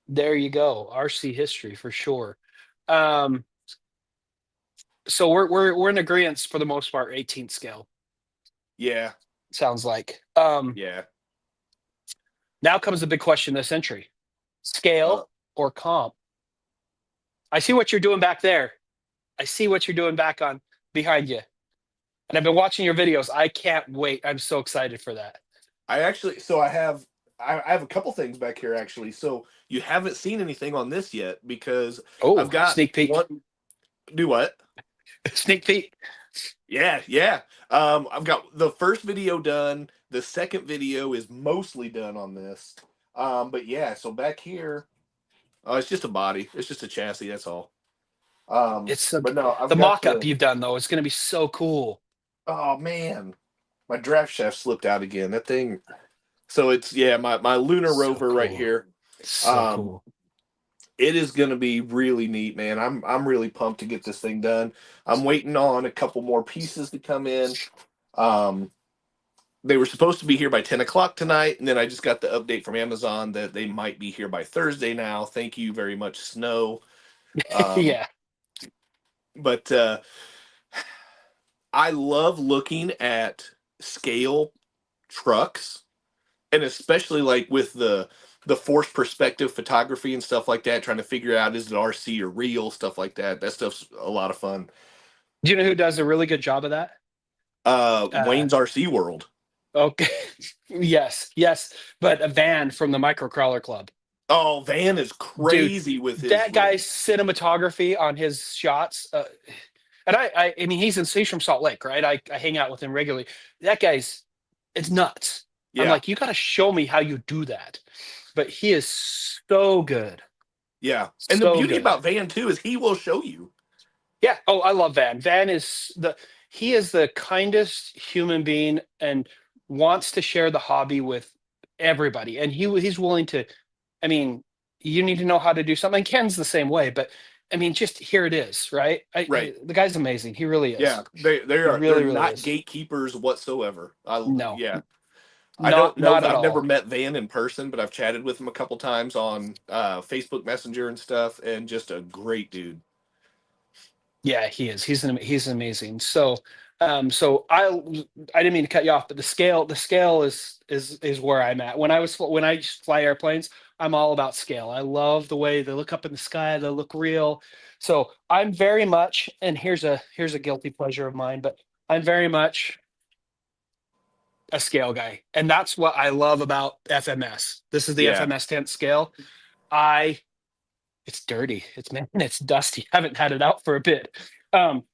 There you go. RC history for sure. Um, so we're in agreement for the most part. 18th scale Yeah, sounds like. yeah. Now comes the big question of the century: Uh, scale or comp. I see what you're doing back there. I see what you're doing back on behind you. And I've been watching your videos. I can't wait. I'm so excited for that. I actually, so I have a couple things back here actually. So you haven't seen anything on this yet because I've Oh, got sneak peek. one. Do what? Sneak peek. Yeah, yeah. I've got the first video done. The second video is mostly done on this. But yeah, so back here, it's just a body. It's just a chassis. That's all. It's But no, I've the got mock-up the. you've done though. It's going to be so cool. Oh man, my draft shaft slipped out again. That thing. So it's yeah, my lunar So rover right cool. here. So Um, cool. it is going to be really neat, man. I'm really pumped to get this thing done. I'm waiting on a couple more pieces to come in. Um, they were supposed to be here by 10 o'clock tonight, and then I just got the update from Amazon that they might be here by Thursday now. Thank you very much, Snow. Um, Yeah. but I love looking at scale trucks And especially like with the forced perspective photography and stuff like that, trying to figure out is it RC or real, stuff like that. That stuff's a lot of fun. Do you know who does a really good job of that? Wayne's RC World. Okay. Yes. But a Van from the Microcrawler Club. Oh, Van is Dude, crazy with his that guy's cinematography on his shots. And I mean, he's from Salt Lake, right? I hang out with him regularly. That guy's, it's nuts. I'm Yeah, like, you got to show me how you do that. But he is so good. yeah. And the So beauty good. about Van too is he will show you. Yeah. Oh, I love Van. He is the kindest human being and wants to share the hobby with everybody. And he's willing to, I mean, you need to know how to do something. Ken's the same way, but I mean, just here it is, right? Right. The guy's amazing. He really is. Yeah, He really, they're really not is. gatekeepers whatsoever. No, Yeah. I don't know. not at I've never all. met Van in person, but I've chatted with him a couple times on Facebook Messenger and stuff, and just a great dude. Yeah, he is. He's amazing. So, I didn't mean to cut you off, but the scale is where I'm at. When I fly airplanes, I'm all about scale. I love the way they look up in the sky. They look real. So I'm very much, and here's a guilty pleasure of mine, but I'm very much a scale guy, and that's what I love about FMS. This is the Yeah, FMS 10th scale. I It's dirty. It's dusty. I haven't had it out for a bit. Um,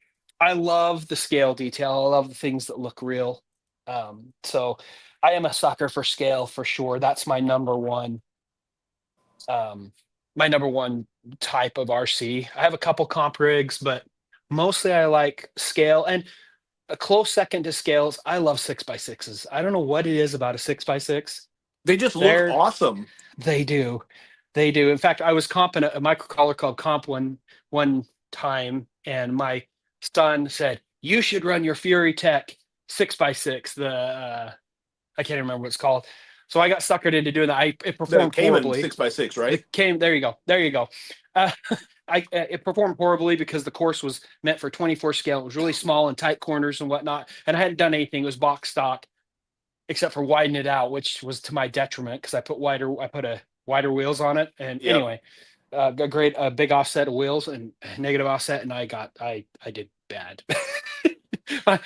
I love the scale detail. I love the things that look real. So I am a sucker for scale for sure. That's um, my number one type of RC. I have a couple comp rigs, but mostly I like scale. And a close second to scales, I love 6x6s. I don't know what it is about a 6x6. they just look They're awesome. They do. They do. In fact, I was comping a microcollar club comp one time, and my son said, "You should run your Fury Tech 6x6." I can't remember what it's called. So I got suckered into doing that. It The performed Cayman horribly. 6x6, right? It came. There you go. There you go. Uh, it performed horribly because the course was meant for 24 scale. It was really small and tight corners and whatnot, and I hadn't done anything. It was box stock except for widen it out, which was to my detriment because I put a wider wheels on it. And Yep. anyway, a big offset of wheels and negative offset, and I did bad. I,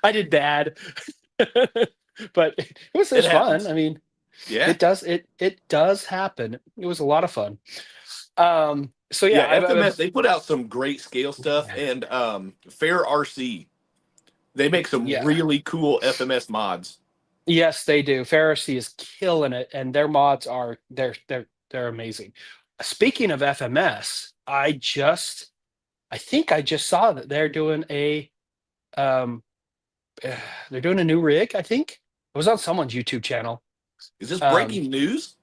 I did bad, but it was fun. Happens. I mean, Yeah. it does happen. It was a lot of fun. So yeah, Yeah, FMS, they put out some great scale stuff, and Fair RC, they make some yeah. really cool FMS mods. Yes, they do. Pharisee is killing it, and their mods are they're amazing. Speaking of FMS, I think I just saw that um they're doing a new rig. I think it was on someone's YouTube channel. Is this Um, breaking news?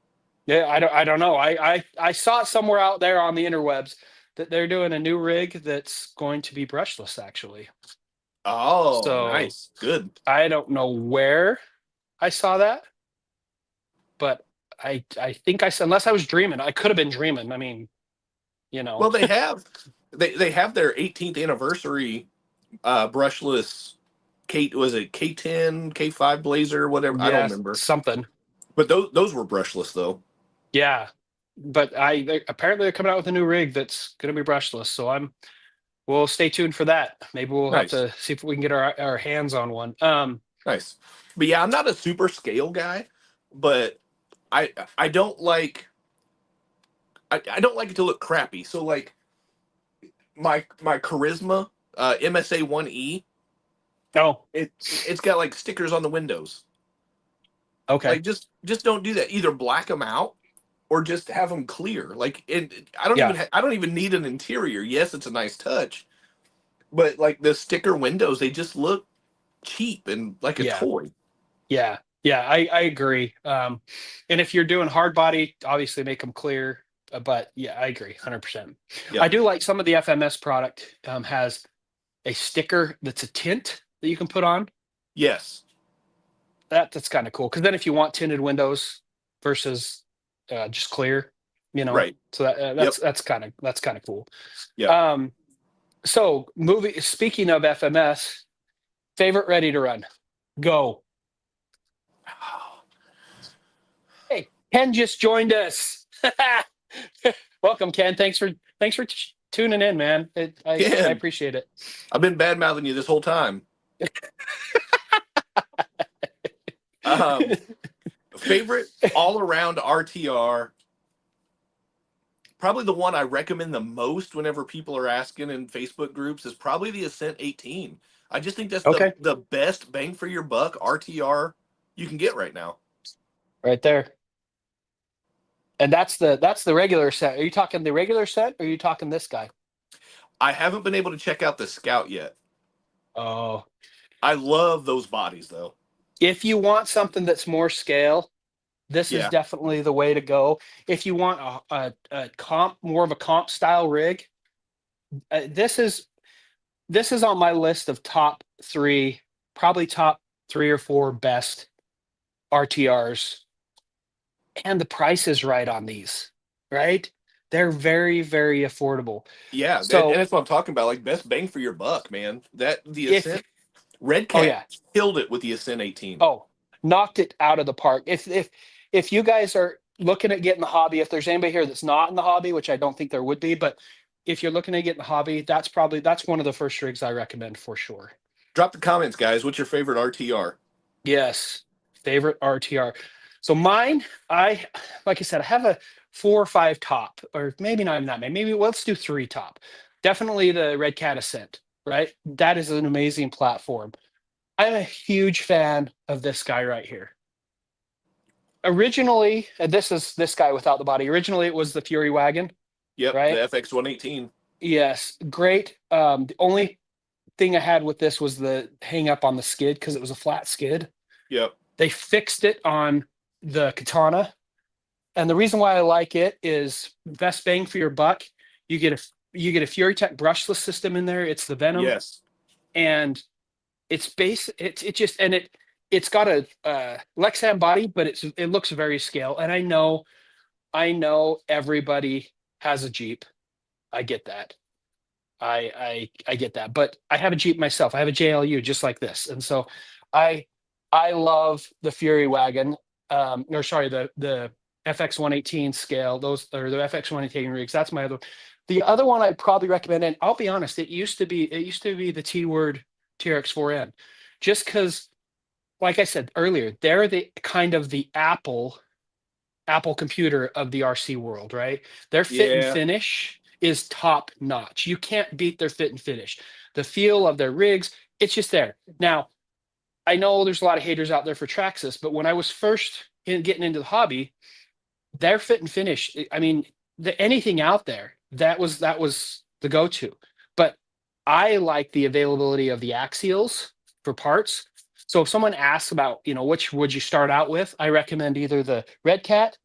yeah, I don't know. I saw it somewhere out there on the interwebs that they're doing a new rig that's going to be brushless actually. Oh, So nice. Good. I don't know where I saw that, but I think I said, unless I was dreaming, I could have been dreaming. I mean, Well, they have their 18th anniversary brushless was it K10, K5 Blazer, whatever, I don't yeah, remember. something. But those were brushless though. Yeah, but apparently they're coming out with a new rig that's going to be brushless. So we'll stay tuned for that. Maybe we'll have Nice. to see if we can get our hands on one. Nice. But yeah, I'm not a super scale guy, but I don't like I don't like it to look crappy. So like my Charisma MSA 1E, Oh, it's got like stickers on the windows. okay. Like just don't do that. Either black them out or just have them clear. Like Yeah, I don't even need an interior. Yes, it's a nice touch, but like the sticker windows, they just look cheap and like a yeah, toy. yeah. I agree. And if you're doing hard body, obviously make them clear. But yeah, I agree, 100%. Yeah. I do like some of the FMS product has a sticker that's a tint that you can put on. Yes. That's kind of cool because then if you want tinted windows versus just clear, Right. so Yep. that's kind of cool. Yeah. So speaking of FMS, favorite ready to run, go. Ken just joined us. Welcome, Ken. Thanks for tuning in, man. I Ken, appreciate it. I've been bad mouthing you this whole time. Um, favorite all around RTR. Probably the one I recommend the most whenever people are asking in Facebook groups is probably the Ascent 18. I just think that's Okay, the best bang for your buck RTR you can get right now. right there. And that's the regular set. Are you talking the regular set or are you talking this guy? I haven't been able to check out the Scout yet. Oh, I love those bodies though. if you want something that's more scale, this is Yeah. definitely the way to go. If you want a comp, more of a comp style rig, this is on my list of top three, probably top three or four best RTRs. And the price is right on these, right? They're very, very affordable. Yeah, and So that's what I'm talking about. Like best bang for your buck, man. That the if, Ascent Red oh Cat yeah, killed it with the Ascent 18. oh, knocked it out of the park. If you guys are looking at getting the hobby, if there's anybody here that's not in the hobby, which I don't think there would be, but if you're looking at getting the hobby, that's one of the first rigs I recommend for sure. Drop the comments, guys. What's your favorite RTR? Yes, favorite RTR. So mine, like I said, I have a 4 or 5 top, or maybe not even that many. Maybe let's do 3 top. Definitely the Red Cat Ascent, right? That is an amazing platform. I'm a huge fan of this guy right here. Originally, this is this guy without the body. Originally, it was the Fury Wagon, Yep, the right? FX 118. Yes, great. The only thing I had with this was the hang up on the skid because it was a flat skid. Yep. They fixed it on the Katana, and the reason why I like it is best bang for your buck. You get a Fury Tech brushless system in there. It's the Venom, Yes. and it's got a Lexan body, but it looks very scale. And I know everybody has a Jeep. I get that. I get that, but I have a Jeep myself. I have a JLU just like this, and so I I love the Fury Wagon. Or sorry, the FX 118 scale. Those or the FX 118 rigs. That's my other. The other one I'd probably recommend, and I'll be honest, it used to be the T Word TRX4N, just because, like I said earlier, they're the kind of the Apple computer of the RC world, right? Their fit and Yeah. finish is top notch. You can't beat their fit and finish. The feel of their rigs, it's just there. Now, I know there's a lot of haters out there for Traxxas, but when I was first getting into the hobby, their fit and finish, I mean, anything out there, that was the go-to. But I like the availability of the axials for parts. So if someone asks about, which would you start out with, I recommend either the Red Cat,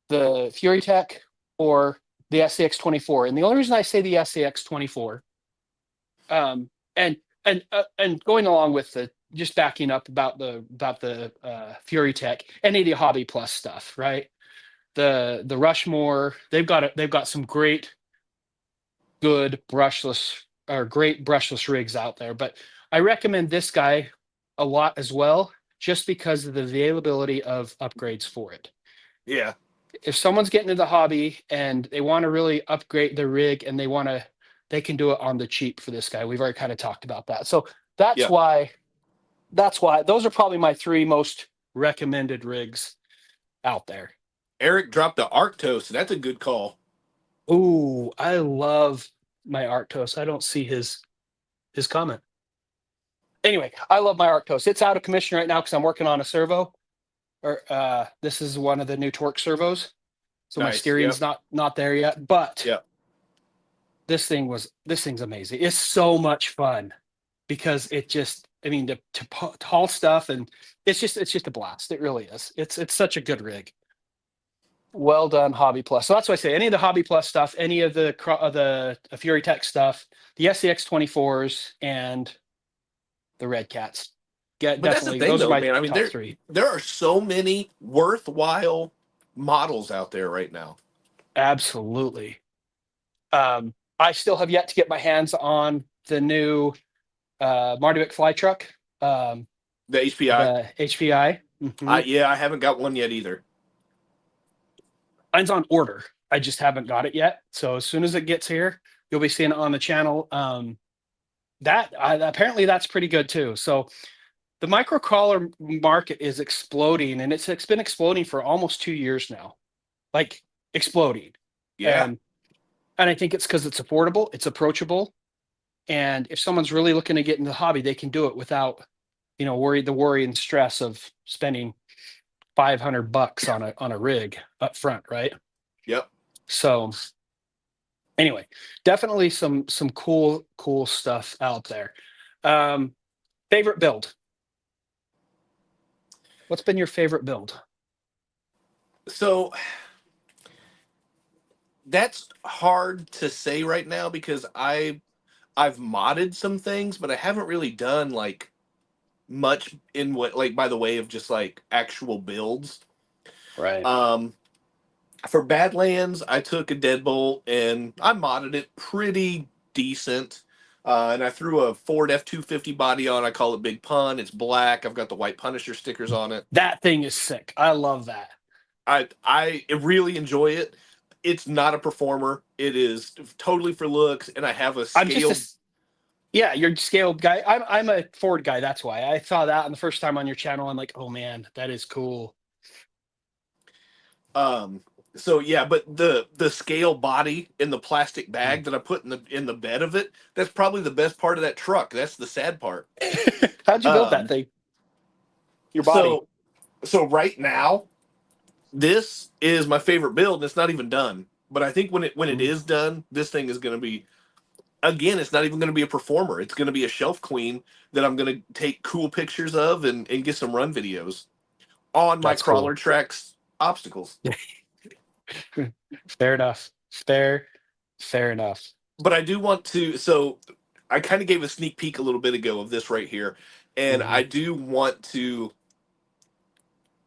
the Fury Tech, or the SCX24. And the only reason I say the SCX24, and going along with the just backing up about the Fury Tech, any of the Hobby Plus stuff, right? The Rushmore, they've got some good brushless rigs out there. But I recommend this guy a lot as well, just because of the availability of upgrades for it. Yeah. If someone's getting into the hobby and they want to really upgrade their rig and they can do it on the cheap for this guy. We've already kind of talked about that. So that's Yeah. why those are probably my 3 most recommended rigs out there. Eric dropped the Arctos, and that's a good call. Ooh, I love my Arctos. I don't see his comment. Anyway, I love my Arctos. It's out of commission right now because I'm working on a servo. Or this is one of the new torque servos. So my Nice, steering's not there yet. But Yep. this thing's amazing. It's so much fun because to haul stuff, and it's just a blast. It really is. It's such a good rig. Well done, Hobby Plus. So that's why I say any of the Hobby Plus stuff, any of the Fury Tech stuff, the SCX 24s, and the Red Cats. But that's the Definitely, thing, those are though, my man. I mean, top 3. there are so many worthwhile models out there right now. Absolutely. I still have yet to get my hands on the new Martivic fly truck, The HPI. the HPI. Yeah, I haven't got one yet either. Mine's on order. I just haven't got it yet. So as soon as it gets here, you'll be seeing it on the channel. Apparently that's pretty good too. So the micro crawler market is exploding, and it's been exploding for almost 2 years now, like exploding. Yeah. And I think it's because it's affordable, it's approachable, and if someone's really looking to get into the hobby, they can do it without, worry and stress of spending $500 on a rig up front, right? Yep. So anyway, definitely some cool stuff out there. Favorite build? What's been your favorite build? So that's hard to say right now because I've modded some things, but I haven't really done like much in what like by the way of just like actual builds. Right. For Badlands, I took a deadbolt and I modded it pretty decent. And I threw a Ford F-250 body on. I call it Big Pun. It's black. I've got the white Punisher stickers on it. That thing is sick. I love that. I really enjoy it. It's not a performer. It is totally for looks, and I have a scale. Yeah, you're a scaled guy. I'm a Ford guy. That's why I saw that on the first time on your channel. I'm like, oh man, that is cool. So yeah, but the scale body in the plastic bag that I put in the bed of it, that's probably the best part of that truck. That's the sad part. How'd you build that thing? Your body. So right now, this is my favorite build, and it's not even done. But I think when it is done, this thing is going to be, again, it's not even going to be a performer. It's going to be a shelf queen that I'm going to take cool pictures of and get some run videos on my Crawler Tracks obstacles. Fair enough. Fair enough. But I do want to, so I kind of gave a sneak peek a little bit ago of this right here, and I do want to,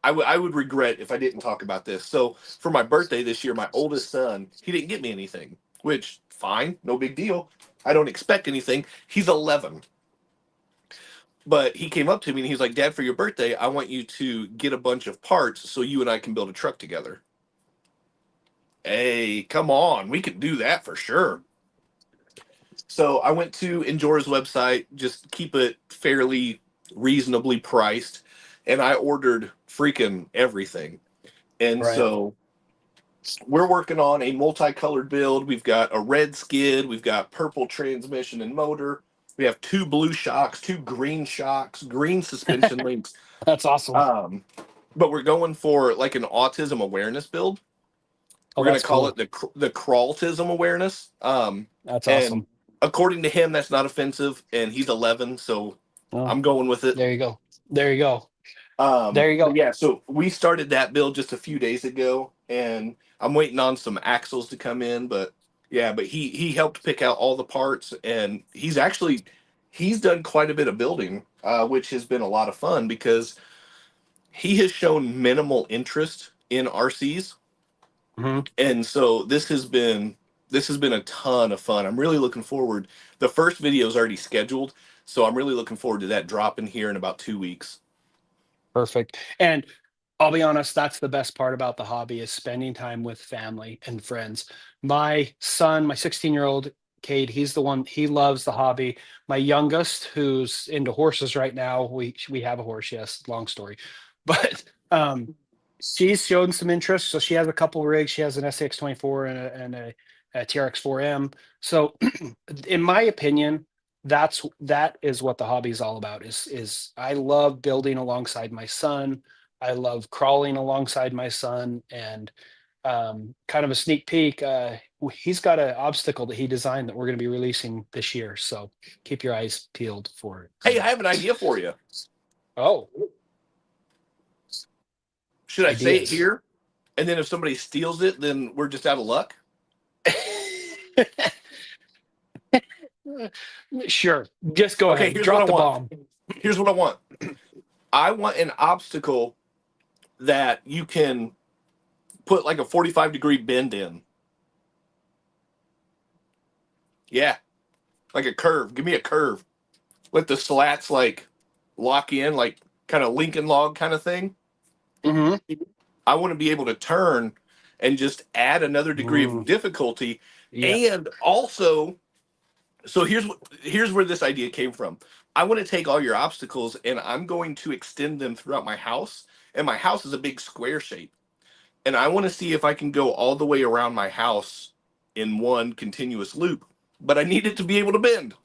I would regret if I didn't talk about this. So for my birthday this year, my oldest son, he didn't get me anything, which fine, no big deal. I don't expect anything. He's 11. But he came up to me and he's like, Dad, for your birthday, I want you to get a bunch of parts so you and I can build a truck together. Hey, come on. We can do that for sure. So I went to Enjora's website, just keep it fairly reasonably priced, and I ordered freaking everything. And so we're working on a multicolored build. We've got a red skid, we've got purple transmission and motor. We have 2 blue shocks, 2 green shocks, green suspension links. That's awesome. But we're going for like an autism awareness build. We're going to call it the crawltism awareness. That's awesome. According to him, that's not offensive, and he's 11, so I'm going with it. There you go. There you go. Yeah, so we started that build just a few days ago, and I'm waiting on some axles to come in, but yeah, but he helped pick out all the parts, and he's done quite a bit of building, which has been a lot of fun because he has shown minimal interest in RCs. And so this has been a ton of fun. I'm really looking forward. The first video is already scheduled, so I'm really looking forward to that dropping here in about 2 weeks. Perfect. And I'll be honest, that's the best part about the hobby is spending time with family and friends. My son, my 16-year-old Cade, he's the one, he loves the hobby. My youngest, who's into horses right now, we have a horse, yes, long story. But she's shown some interest. So she has a couple rigs. She has an SAX24 and a TRX4M. So in my opinion, that is what the hobby is all about is I love building alongside my son. I love crawling alongside my son, and kind of a sneak peek, he's got an obstacle that he designed that we're going to be releasing this year, so keep your eyes peeled for it. Hey, I have an idea for you. Oh, should I say it here, and then if somebody steals it, then we're just out of luck? Sure, just go ahead. Drop the bomb. Here's what I want. I want an obstacle that you can put like a 45-degree bend in. Yeah, like a curve. Give me a curve. Let the slats like lock in, like kind of Lincoln log kind of thing. I want to be able to turn and just add another degree of difficulty. Yeah. And also, so here's where this idea came from. I want to take all your obstacles and I'm going to extend them throughout my house. And my house is a big square shape. And I want to see if I can go all the way around my house in one continuous loop. But I need it to be able to bend.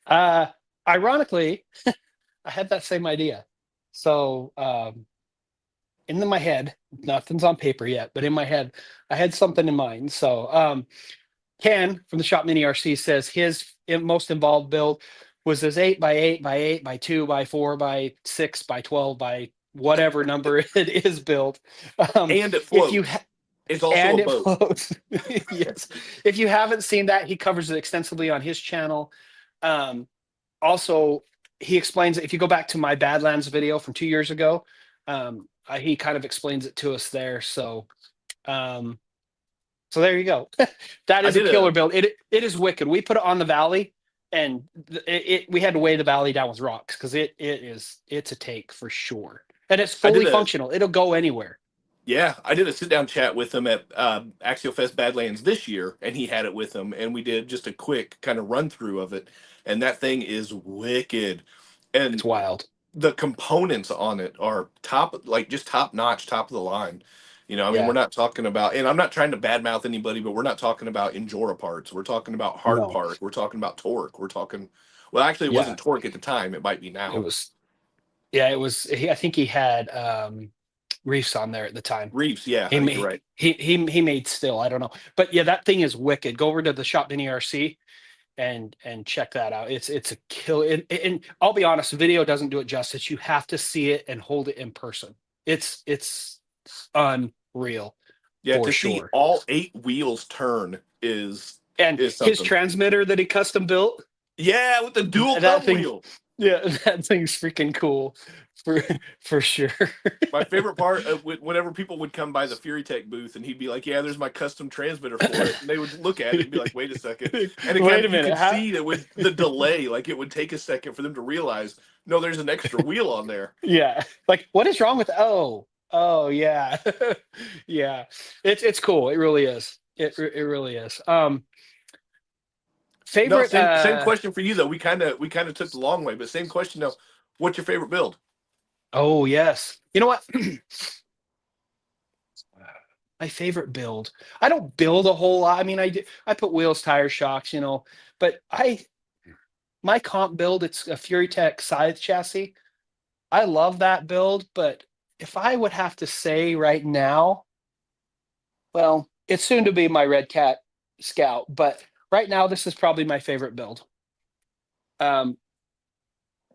uh, ironically, I had that same idea. So in my head, nothing's on paper yet, but in my head, I had something in mind. So Ken from the Shop Mini RC says his most involved build was this 8x8x8x2x4x6x12 whatever number it is built. And it If you floats. It's also and a it boat. floats. Yes. If you haven't seen that, he covers it extensively on his channel. Also, he explains it. If you go back to my Badlands video from 2 years ago, he kind of explains it to us there. So there you go. That is a killer build. It is wicked. We put it on the valley, and we had to weigh the valley down with rocks because it's a take for sure, and it's fully functional. It'll go anywhere. Yeah, I did a sit down chat with him at Axial Fest Badlands this year, and he had it with him, and we did just a quick kind of run through of it, and that thing is wicked, and It's wild. The components on it are top notch, top of the line. You know, I mean, we're not talking about, and I'm not trying to badmouth anybody, but we're not talking about Injora parts. We're talking about hard part. We're talking about torque. We're talking, well, actually, it wasn't torque at the time. It might be now. It was. I think he had Reefs on there at the time. Reefs, yeah, you're right. He made still. I don't know, but yeah, that thing is wicked. Go over to the Shop Mini RC and check that out. It's a kill. And I'll be honest, video doesn't do it justice. You have to see it and hold it in person. It's unreal. Yeah, to see all 8 wheels turn is his transmitter that he custom built. Yeah, with the dual thumb wheel. Yeah, that thing's freaking cool for sure. My favorite part of whenever people would come by the Fury Tech booth and he'd be like, "Yeah, there's my custom transmitter for it." And they would look at it and be like, "Wait a second." And wait a minute, you could see that with the delay, like it would take a second for them to realize, no, there's an extra wheel on there. Yeah, like what is wrong with? Oh yeah, yeah. It's cool. It really is. It really is. Favorite. No, same question for you though. We kind of took the long way, but same question though. What's your favorite build? Oh yes. You know what? My favorite build. I don't build a whole lot. I mean, I put wheels, tires, shocks, but my comp build, it's a Fury Tech Scythe chassis. I love that build, but if I would have to say right now, well, it's soon to be my Red Cat Scout, but right now this is probably my favorite build.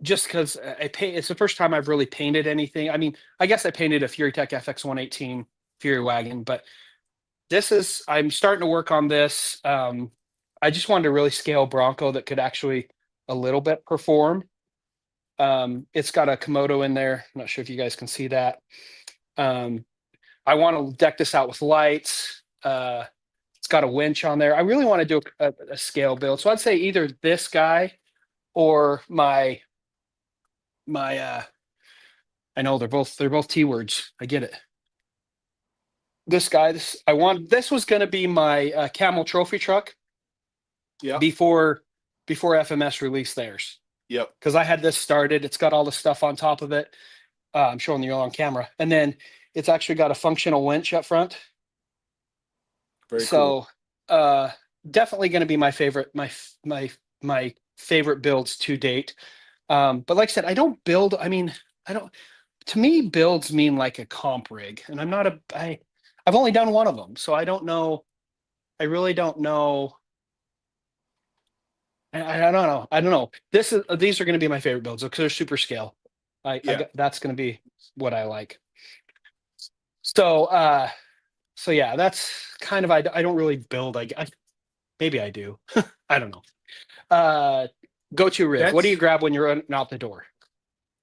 Just because it's the first time I've really painted anything. I mean, I guess I painted a Fury Tech FX 118 Fury wagon, but I'm starting to work on this. I just wanted to really scale Bronco that could actually a little bit perform. It's got a Komodo in there. I'm not sure if you guys can see that. I want to deck this out with lights. It's got a winch on there. I really want to do a scale build. So I'd say either this guy or my I know they're both T words. I get it. This guy, this was going to be my Camel trophy truck. Yeah. Before FMS released theirs. Yep. Because I had this started. It's got all the stuff on top of it. I'm showing you on camera, and then it's actually got a functional winch up front. Very cool. So definitely going to be my favorite. My favorite builds to date. But like I said, I don't build. I mean, to me, builds mean like a comp rig, and I've only done one of them, so I don't know. I really don't know. I don't know. These are going to be my favorite builds because they're super scale. That's going to be what I like. So yeah, that's kind of I don't really build. Maybe I do. I don't know. Go to rig. What do you grab when you're running out the door?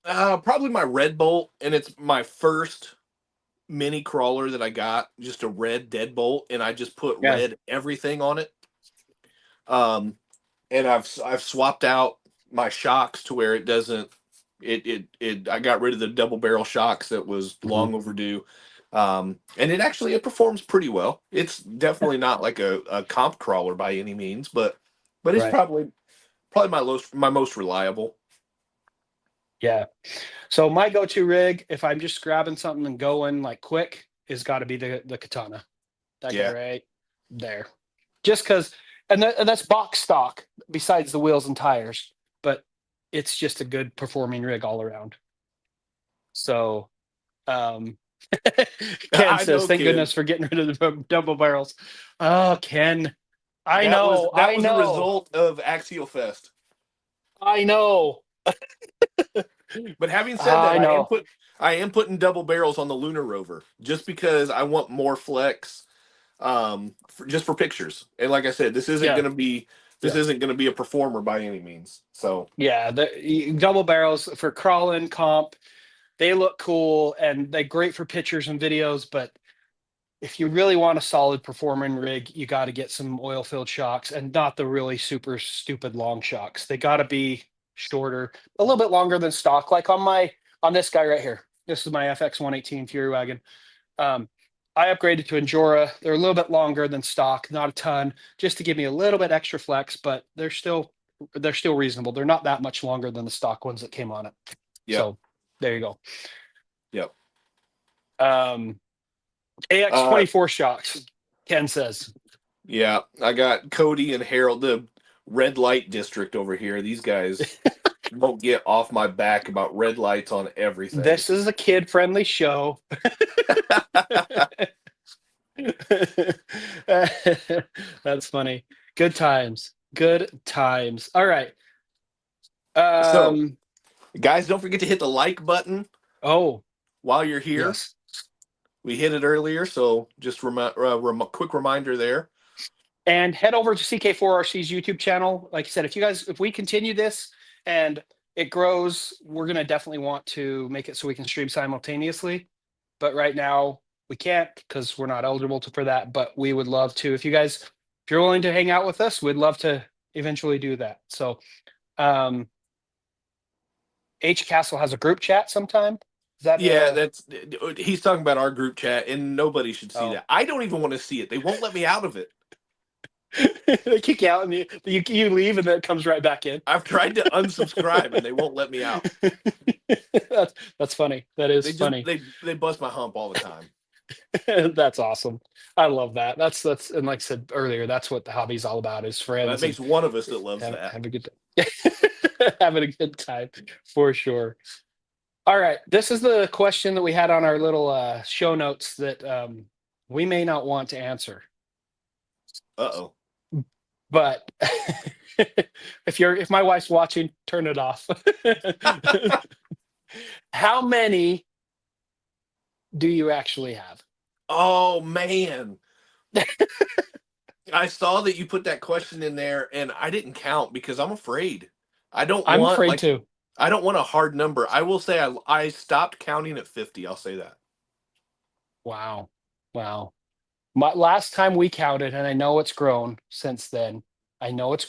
Probably my Red Bolt, and it's my first mini crawler that I got. Just a red deadbolt, and I just put red everything on it. And I've swapped out my shocks to where it doesn't. I got rid of the double barrel shocks that was long overdue. And it performs pretty well. It's definitely not like a comp crawler by any means, but it's Right. probably my most reliable. Yeah. So my go-to rig, if I'm just grabbing something and going like quick, is got to be the Katana. That guy Yeah. right there. Just because, and that's box stock besides the wheels and tires, but it's just a good performing rig all around. So, Ken I says, know, "Thank Ken. goodness for getting rid of the double barrels." Oh, Ken, I That was know, I a know, result of Axial Fest. I know, But having said that, I know. I am putting double barrels on the Lunar Rover just because I want more flex, just for pictures. And like I said, Yeah, this yeah. isn't gonna be a performer by any means. So Yeah, double barrels for crawling comp, they look cool and they're great for pictures and videos. But if you really want a solid performing rig, you got to get some oil filled shocks and not the really super stupid long shocks. They got to be shorter, a little bit longer than stock. Like on this guy right here. This is my FX 118 Fury Wagon. Um, I upgraded to Endura. They're a little bit longer than stock, not a ton, just to give me a little bit extra flex, but they're still reasonable. They're not that much longer than the stock ones that came on it. yeah, So there you go. yep. AX24 shocks, Ken says. Yeah, I got Cody and Harold, the red light district over here. These guys won't get off my back about red lights on everything. This is a kid-friendly show. That's funny. Good times. Good times. All right. So, guys, don't forget to hit the like button Oh, while you're here. yes. We hit it earlier, so just quick reminder there. And head over to CK4RC's YouTube channel. Like I said, if we continue this and it grows, we're going to definitely want to make it so we can stream simultaneously. But right now we can't because we're not eligible for that. But we would love to. If you're willing to hang out with us, we'd love to eventually do that. So, H Castle has a group chat sometime. Is that he's talking about our group chat, and nobody should see that. I don't even want to see it. They won't let me out of it. They kick you out and you leave and then it comes right back in. I've tried to unsubscribe and they won't let me out. That's funny. That is funny. They bust my hump all the time. That's awesome. I love that. That's and like I said earlier, that's what the hobby's all about is friends. That makes one of us that loves that. Have a good time. Having a good time for sure. All right. This is the question that we had on our little show notes that we may not want to answer. Uh-oh. But if my wife's watching, turn it off. How many do you actually have? Oh man. I saw that you put that question in there and I didn't count because I'm afraid. I'm afraid too. I don't want a hard number. I will say I stopped counting at 50. I'll say that. Wow. My last time we counted, and I know it's grown since then. Last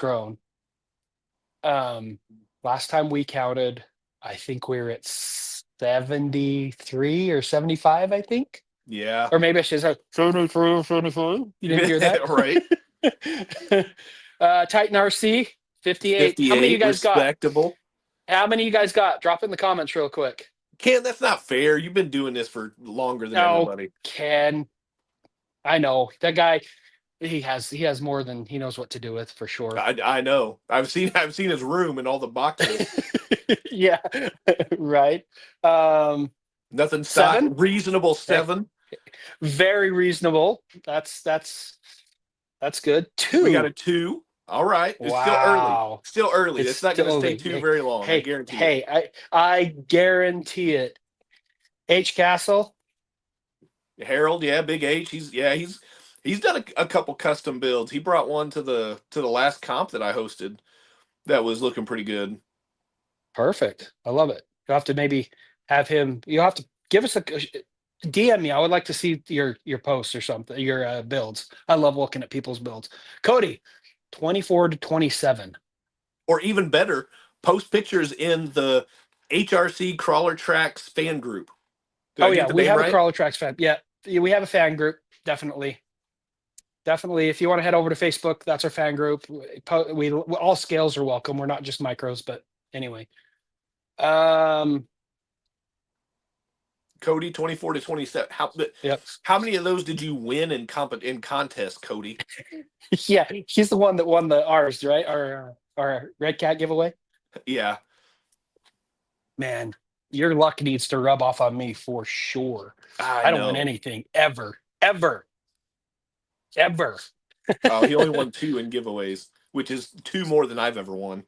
time we counted, I think we were at 73 or 75, I think. Yeah. Or maybe I should say 73 or 75. You didn't hear that? Right. Titan RC, 58. How many of you guys respectable. How many of you guys got? Drop in the comments real quick. Ken, that's not fair. You've been doing this for longer than everybody. Ken. I know. That guy, he has more than he knows what to do with for sure. I know. I've seen his room and all the boxes. Yeah. Right. Nothing stock. 7? Reasonable 7. Very reasonable. That's good. 2. We got a 2. All right. It's still early. It's not going to stay too very long. I guarantee it. I guarantee it. H Castle. Harold, yeah, Big H. He's done a couple custom builds. He brought one to the last comp that I hosted that was looking pretty good. Perfect. I love it. You'll have to maybe have him. You'll have to give us a DM me. I would like to see your posts or something, your builds. I love looking at people's builds. Cody, 24 to 27. Or even better, post pictures in the HRC Crawler Tracks fan group. We have a Crawler Tracks fan. Yeah. we have a fan group, definitely. Definitely, if you want to head over to Facebook, that's our fan group. We all scales are welcome. We're not just micros, but anyway. Cody, 24 to 27. Yep. How many of those did you win in contest, Cody? Yeah, he's the one that won the ours, right? Our Red Cat giveaway. Yeah. Man, your luck needs to rub off on me for sure. I don't win anything ever. Oh, he only won 2 in giveaways, which is 2 more than I've ever won.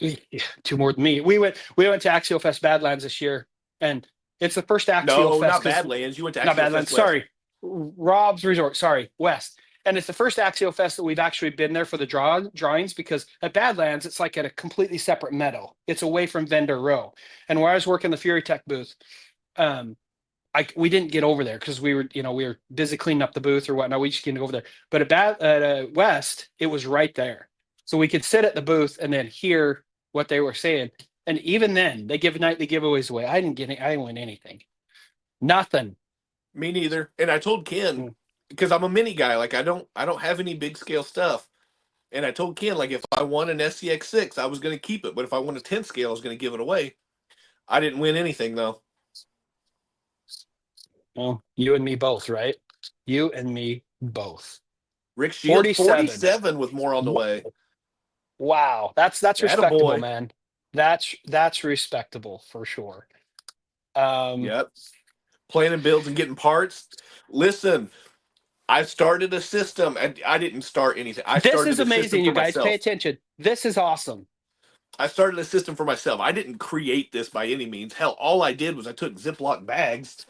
Yeah, 2 more than me. We went to Axial Fest Badlands this year, and it's the first Axial No, Fest. not Badlands. You went to Not Axial Badlands. Fest West. Sorry, Rob's Resort. Sorry, West. And it's the first Axial Fest that we've actually been there for the drawings, because at Badlands it's like at a completely separate meadow. It's away from Vendor Row. And where I was working the Fury Tech booth, we didn't get over there because we were busy cleaning up the booth or whatnot. We just didn't go over there. But at West, it was right there, so we could sit at the booth and then hear what they were saying. And even then, they give nightly giveaways away. I didn't win anything. Nothing. Me neither. And I told Ken, because I'm a mini guy, like I don't have any big scale stuff. And I told Ken, like, if I won an SCX6, I was going to keep it. But if I won a 10 scale, I was going to give it away. I didn't win anything, though. Well, you and me both, right? You and me both. Rick Shields, 47 with more on the way. Wow, that's respectable, boy. man. That's respectable for sure. Yep. Planning builds and getting parts. Listen, I started a system, and I didn't start anything. This is amazing, you guys. Pay attention. This is awesome. I started a system for myself. I didn't create this by any means. Hell, all I did was I took Ziploc bags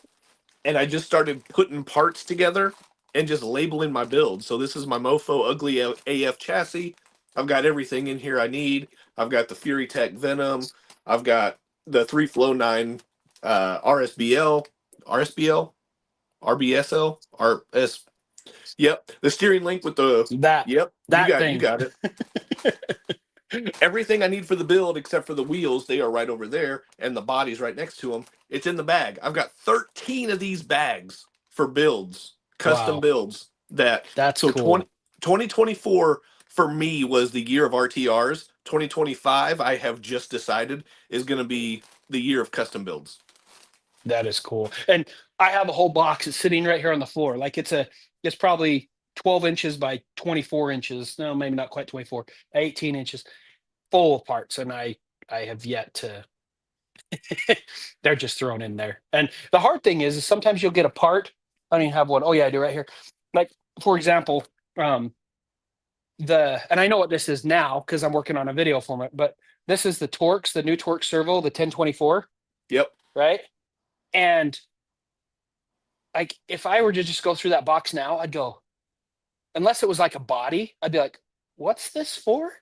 and I just started putting parts together and just labeling my build. So this is my Mofo Ugly AF chassis. I've got everything in here I need. I've got the Fury Tech Venom. I've got the 3Flow 9 RSBL, RBSL, RS. Yep, the steering link with the thing. You got it. Everything I need for the build except for the wheels, they are right over there, and the body's right next to them. It's in the bag. I've got 13 of these bags for builds, custom builds. That's so cool. 2024 for me was the year of RTRs. 2025, I have just decided, is going to be the year of custom builds. That is cool. And I have a whole box. It's sitting right here on the floor. Like it's probably 12 inches by 24 inches. No, maybe not quite 24, 18 inches full of parts. And I have yet to, they're just thrown in there. And the hard thing is sometimes you'll get a part. I don't even have one. Oh yeah, I do right here. Like for example, and I know what this is now because I'm working on a video format, but this is the Torx, the new Torx servo, the 1024. Yep. Right. And like, if I were to just go through that box now, I'd go, unless it was like a body, I'd be like, what's this for?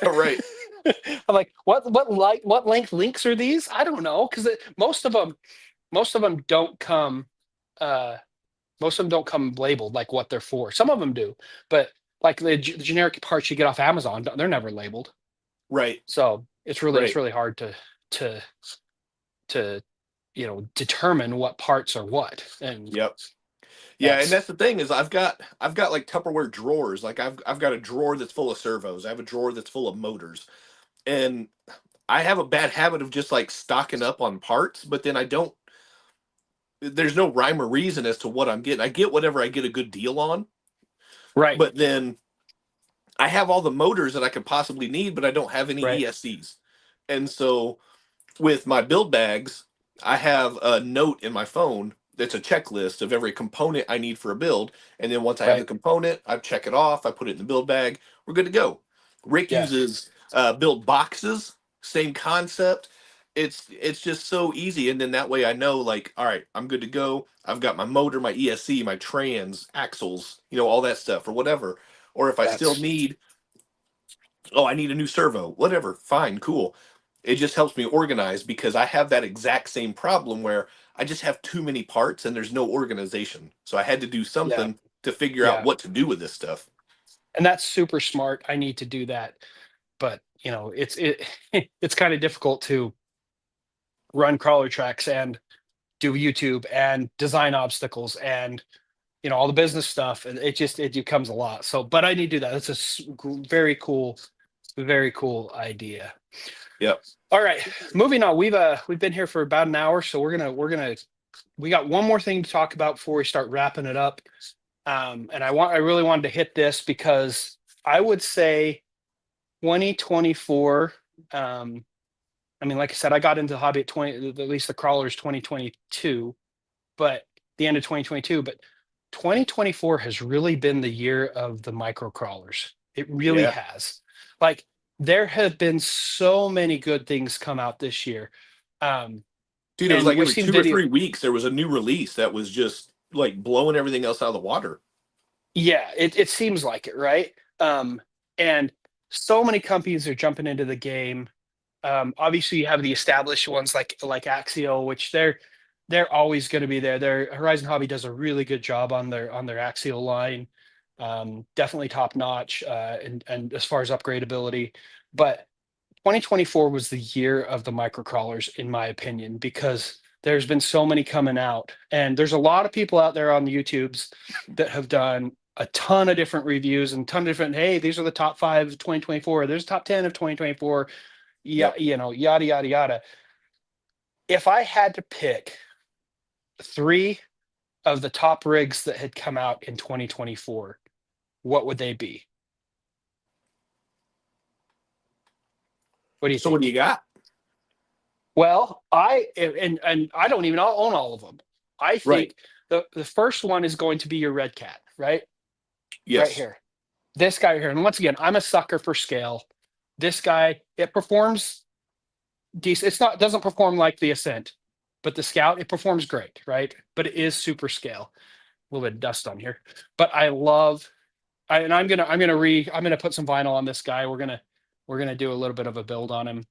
Right. I'm like, what length links are these? I don't know. Cause most of them don't come, most of them don't come labeled like what they're for. Some of them do, but like the generic parts you get off Amazon, they're never labeled. Right. So it's really hard to determine what parts are what. And yep. Yeah, and that's the thing is I've got like Tupperware drawers. Like I've got a drawer that's full of servos. I have a drawer that's full of motors. And I have a bad habit of just like stocking up on parts, but then there's no rhyme or reason as to what I'm getting. I get whatever I get a good deal on. Right. But then I have all the motors that I could possibly need, but I don't have any ESCs. And so with my build bags, I have a note in my phone that's a checklist of every component I need for a build. And then once I have the component, I check it off, I put it in the build bag, we're good to go. Rick uses build boxes, same concept. It's just so easy. And then that way I know, like, all right, I'm good to go. I've got my motor, my ESC, my trans, axles, all that stuff or whatever. Or if I still need, I need a new servo, whatever, fine, cool. It just helps me organize because I have that exact same problem where I just have too many parts and there's no organization. So I had to do something to figure out what to do with this stuff. And that's super smart. I need to do that. But, it's kind of difficult to run crawler tracks and do YouTube and design obstacles and all the business stuff, and it becomes a lot. So, but I need to do that. That's very cool, very cool idea. Yep. All right, moving on. We've been here for about an hour, so we got one more thing to talk about before we start wrapping it up. And I really wanted to hit this because I would say 2024. I mean, like I said, I got into the hobby at least the crawlers 2022, but the end of 2022. But 2024 has really been the year of the micro crawlers. It really Yeah. has. Like, there have been so many good things come out this year. Dude, it was And like we've every seen 2 or video. 3 weeks there was a new release that was just like blowing everything else out of the water. Yeah, it seems like it, right? And so many companies are jumping into the game. Obviously, you have the established ones like Axial, which they're always going to be there. Their Horizon Hobby does a really good job on their Axial line. Definitely top notch, and as far as upgradability. But 2024 was the year of the micro crawlers, in my opinion, because there's been so many coming out, and there's a lot of people out there on the YouTubes that have done a ton of different reviews and a ton of different. Hey, these are the top 5 of 2024. There's top 10 of 2024. Yeah, Yep. yada yada yada. If I had to pick 3 of the top rigs that had come out in 2024, what would they be? What do you So think? what do you got? Well, and I don't even own all of them. I Right. think the first one is going to be your Red Cat, right? Yes. Right here. This guy here. And once again, I'm a sucker for scale. This guy, it performs decent. It doesn't perform like the Ascent, but the Scout, it performs great, right? But it is super scale. A little bit of dust on here. But I'm gonna put some vinyl on this guy. We're gonna do a little bit of a build on him.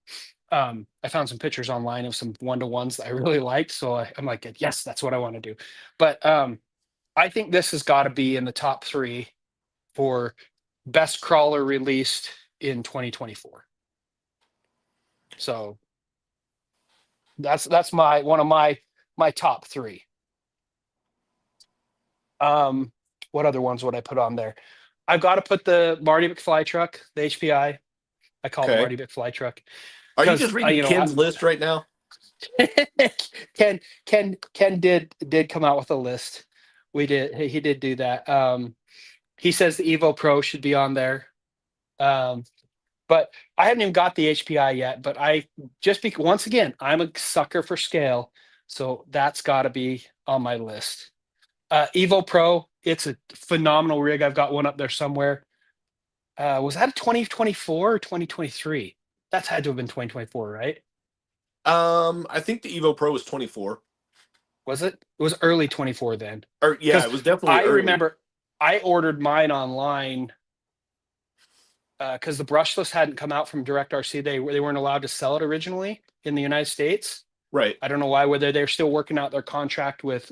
I found some pictures online of some 1-to-1s that I really liked, so I'm like, yes, that's what I want to do. But I think this has got to be in the top 3 for best crawler released in 2024. So that's one of my top 3. What other ones would I put on there? I've got to put the Marty McFly truck, the HPI. I call it Okay. Marty McFly truck. Are you 'Cause, just reading Ken's list right now? Ken did come out with a list. He did do that. He says the Evo Pro should be on there. But I haven't even got the HPI yet, but once again, I'm a sucker for scale, so that's got to be on my list. Evo Pro, it's a phenomenal rig. I've got one up there somewhere. Was that a 2024 or 2023? That's had to have been 2024, right? I think the Evo Pro was 24. Was it? It was early 24 then. Or yeah, it was definitely I early. remember I ordered mine online because the brushless hadn't come out from Direct RC. They weren't allowed to sell it originally in the United States. Right. I don't know why, whether they're still working out their contract with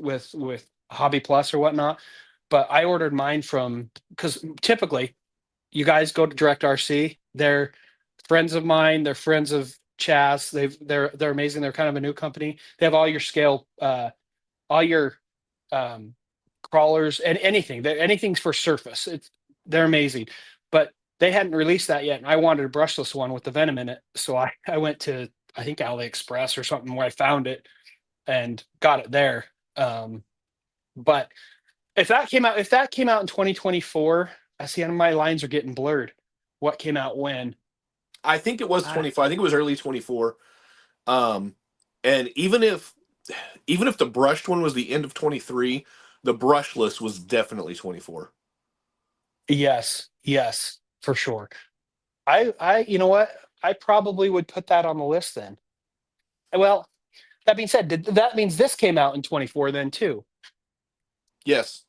Hobby Plus or whatnot. But I ordered mine because typically you guys go to Direct RC. They're friends of mine. They're friends of Chaz. They're amazing. They're kind of a new company. They have all your scale, all your crawlers and anything's for surface. They're amazing, but they hadn't released that yet. And I wanted a brushless one with the Venom in it. So I went to, I think, AliExpress or something where I found it and got it there. But if that came out in 2024, I see my lines are getting blurred. What came out when? I think it was 25. I think it was early 24. And even if the brushed one was the end of 23, the brushless was definitely 24. Yes, for sure. You know what? I probably would put that on the list then. Well, that being said, that means this came out in 24 then too. Yes.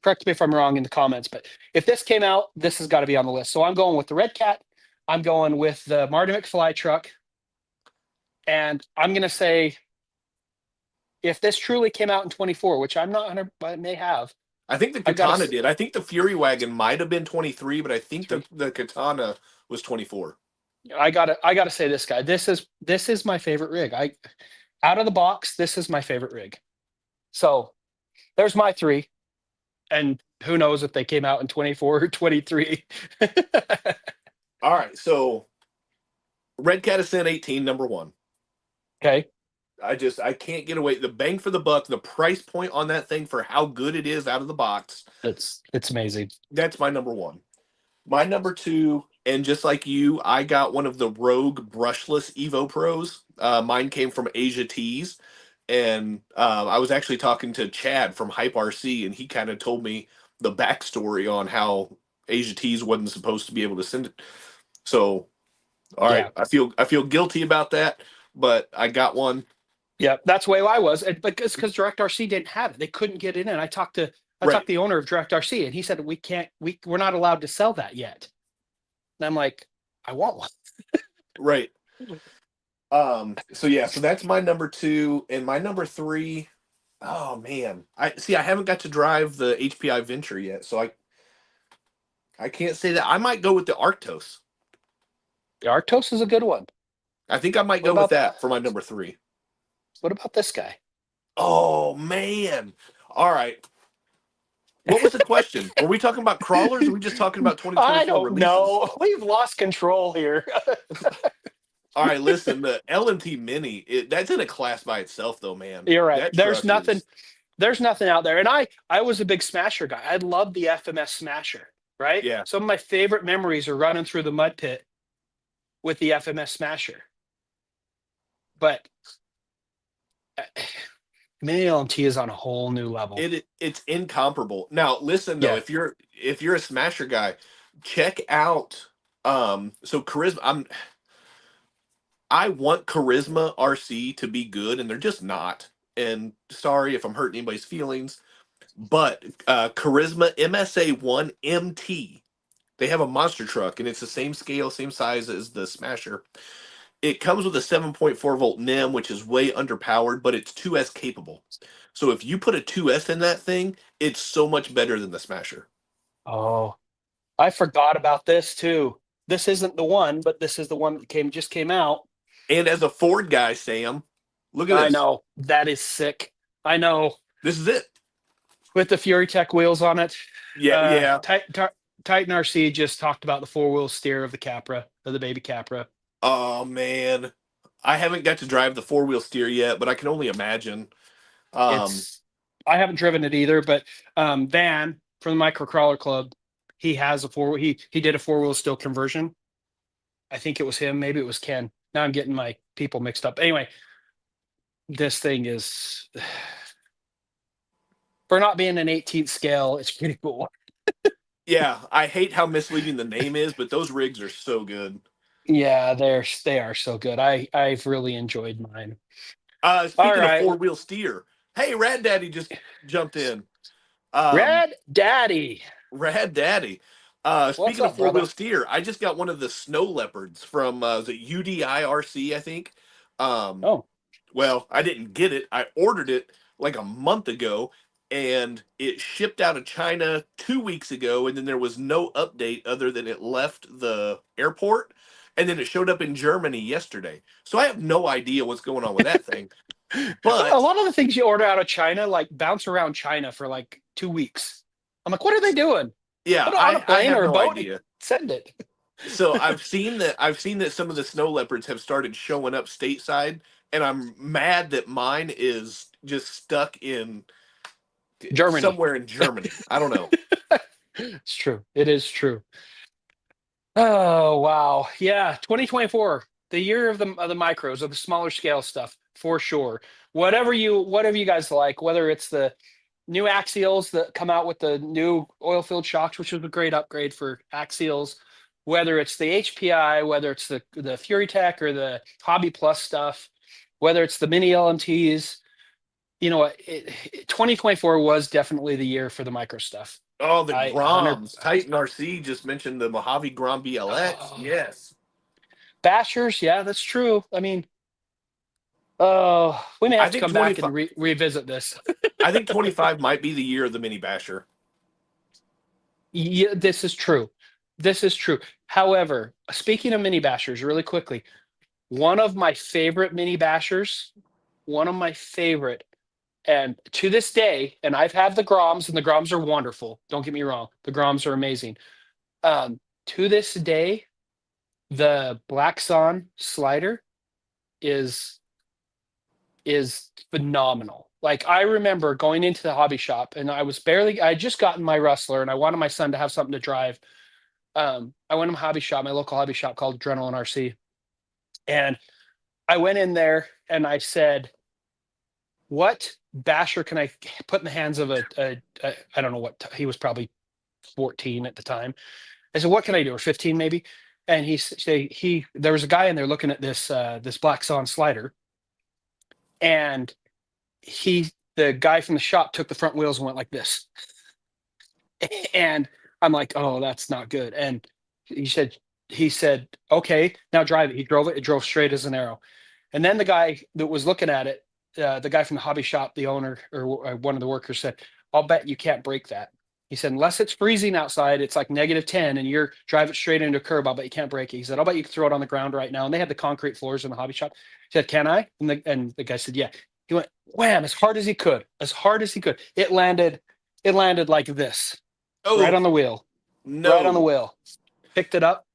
Correct me if I'm wrong in the comments, but if this came out, this has got to be on the list. So I'm going with the Red Cat. I'm going with the Marty McFly truck. And I'm going to say, if this truly came out in 24, which I'm not 100, but it may have. I think the Katana did. I think the Fury Wagon might have been 23, but I think the Katana was 24. I gotta say this guy. This is my favorite rig. Out of the box, this is my favorite rig. So there's my three. And who knows if they came out in 24 or 23. All right, so Red Cat Ascent 18, number one. Okay. I can't get away. The bang for the buck, the price point on that thing for how good it is out of the box. It's amazing. That's my number one. My number two, and just like you, I got one of the Rogue brushless Evo Pros. Mine came from Asia Tees, and I was actually talking to Chad from Hype RC, and he kind of told me the backstory on how Asia Tees wasn't supposed to be able to send it. So, all right, I feel guilty about that, but I got one. Yeah, that's the way I was. Because Direct RC didn't have it. They couldn't get it in. I talked to the owner of Direct RC, and he said we're not allowed to sell that yet. And I'm like, I want one. Right. So that's my number two. And my number three, oh man. I haven't got to drive the HPI Venture yet, so I can't say that. I might go with the Arctos. The Arctos is a good one. I think I might go with that for my number three. What about this guy? Oh man. All right. What was the question? Were we talking about crawlers, or were we just talking about 2024 I don't releases? know. We've lost control here. All right, listen, the LMT Mini, that's in a class by itself, though, man. You're right. That There's truck nothing. is- There's nothing out there. And I was a big Smasher guy. I loved the FMS Smasher, right? Yeah. Some of my favorite memories are running through the mud pit with the FMS Smasher. But Mini LMT is on a whole new level. It's incomparable. Now, listen though, Yeah. if you're a Smasher guy, check out so Charisma. I want Charisma RC to be good, and they're just not. And sorry if I'm hurting anybody's feelings, but Charisma MSA1 MT, they have a monster truck, and it's the same scale, same size as the Smasher. It comes with a 7.4 volt NIM, which is way underpowered, but it's 2S capable. So if you put a 2S in that thing, it's so much better than the Smasher. Oh, I forgot about this too. This isn't the one, but this is the one that just came out. And as a Ford guy, Sam, look at this. I know. That is sick. I know. This is it. With the Fury Tech wheels on it. Yeah. Titan RC just talked about the four-wheel steer of the Capra, of the baby Capra. Oh man, I haven't got to drive the four-wheel steer yet, but I can only imagine. I haven't driven it either, but Van from the Microcrawler Club, he has he did a four-wheel steel conversion. I think it was him, maybe it was Ken. Now I'm getting my people mixed up. Anyway, this thing is, for not being an 18th scale, it's pretty cool. Yeah, I hate how misleading the name is, but those rigs are so good. Yeah, they are so good. I've really enjoyed mine. Speaking of four-wheel steer, hey, Rad Daddy just jumped in. Rad Daddy. Speaking of four-wheel steer, I just got one of the Snow Leopards from the UDI RC, I think. Well, I didn't get it. I ordered it like a month ago, and it shipped out of China 2 weeks ago, and then there was no update other than it left the airport, and then it showed up in Germany yesterday. So I have no idea what's going on with that thing. But a lot of the things you order out of China like bounce around China for like 2 weeks. I'm like, what are they doing? Yeah, I have no idea. Send it. So I've seen that some of the Snow Leopards have started showing up stateside, and I'm mad that mine is just stuck in Germany, somewhere in Germany. I don't know. It's true. It is true. Oh wow, yeah, 2024, the year of the micros, of the smaller scale stuff for sure. Whatever you guys like, whether it's the new axials that come out with the new oil filled shocks, which is a great upgrade for axials, whether it's the HPI, whether it's the Fury Tech or the Hobby Plus stuff, whether it's the mini LMTs, 2024 was definitely the year for the micro stuff. Oh, the Groms. Titan RC just mentioned the Mojave Grom BLX. Oh. Yes. Bashers, yeah, that's true. I mean, we may have to come back and revisit this. I think 25 might be the year of the mini basher. Yeah, this is true. However, speaking of mini bashers, really quickly, one of my favorite mini bashers one of my favorite, and to this day, and I've had the Groms, and the Groms are wonderful. Don't get me wrong, the Groms are amazing. To this day, the Black Sun slider is phenomenal. Like, I remember going into the hobby shop, and I had just gotten my Rustler, and I wanted my son to have something to drive. I went to my local hobby shop called Adrenaline RC, and I went in there and I said, "What basher can I put in the hands of a I don't know he was probably 14 at the time." I said, "What can I do?" Or 15 maybe. And there was a guy in there looking at this Black Sun slider, and the guy from the shop took the front wheels and went like this. And I'm like, "Oh, that's not good." And he said, "Okay, now drive it." He drove it. It drove straight as an arrow. And then the guy that was looking at it, the guy from the hobby shop, the owner or one of the workers said, "I'll bet you can't break that." He said, "Unless it's freezing outside, it's like -10, and you're driving straight into a curb, I'll bet you can't break it." He said, "I'll bet you can throw it on the ground right now." And they had the concrete floors in the hobby shop. He said, "Can I?" And the guy said, "Yeah." He went wham as hard as he could, as hard as he could. It landed like this, Oh, right on the wheel, no. right on the wheel. Picked it up,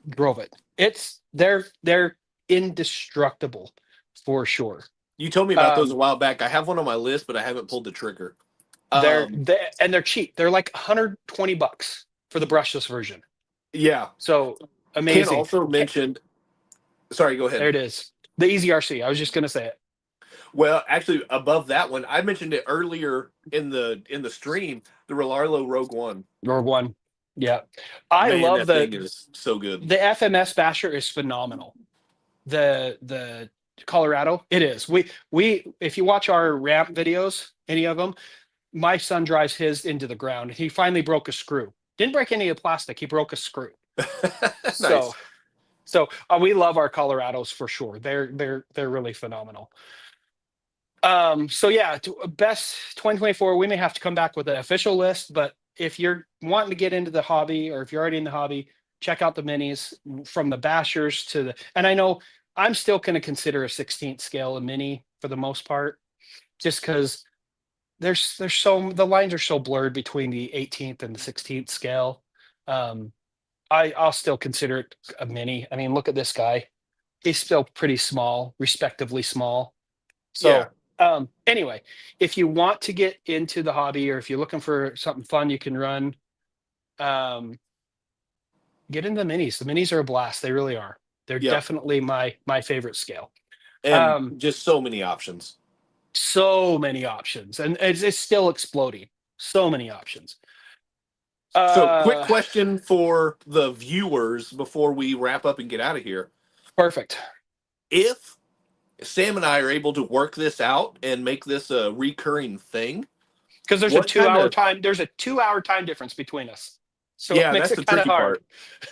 drove it. They're indestructible for sure. You told me about those a while back. I have one on my list, but I haven't pulled the trigger. They're cheap. They're like $120 for the brushless version. Yeah. So amazing. Ken also mentioned. Sorry, go ahead. There it is. The Easy RC. I was just gonna say it. Well, actually, above that one, I mentioned it earlier in the stream. The Relarlo Rogue One. Rogue One. Yeah, I love that thing is so good. The FMS basher is phenomenal. The Colorado, it is. We if you watch our ramp videos, any of them, my son drives his into the ground. He finally broke a screw. Didn't break any of the plastic. He broke a screw. Nice. So we love our Colorados for sure. They're really phenomenal. So yeah, best 2024. We may have to come back with an official list, but if you're wanting to get into the hobby, or if you're already in the hobby, check out the minis, from the bashers to and I know I'm still going to consider a 16th scale a mini for the most part, just because the lines are so blurred between the 18th and the 16th scale. I'll still consider it a mini. I mean, look at this guy. He's still pretty small, respectively small. So Yeah. Anyway, if you want to get into the hobby, or if you're looking for something fun you can run, get into the minis. The minis are a blast. They really are. They're definitely my favorite scale. And just so many options. So many options. And it's still exploding. So many options. So quick question for the viewers before we wrap up and get out of here. Perfect. If Sam and I are able to work this out and make this a recurring thing, because there's a 2-hour time. There's a 2-hour time difference between us. So yeah, it makes that's it the tricky hard.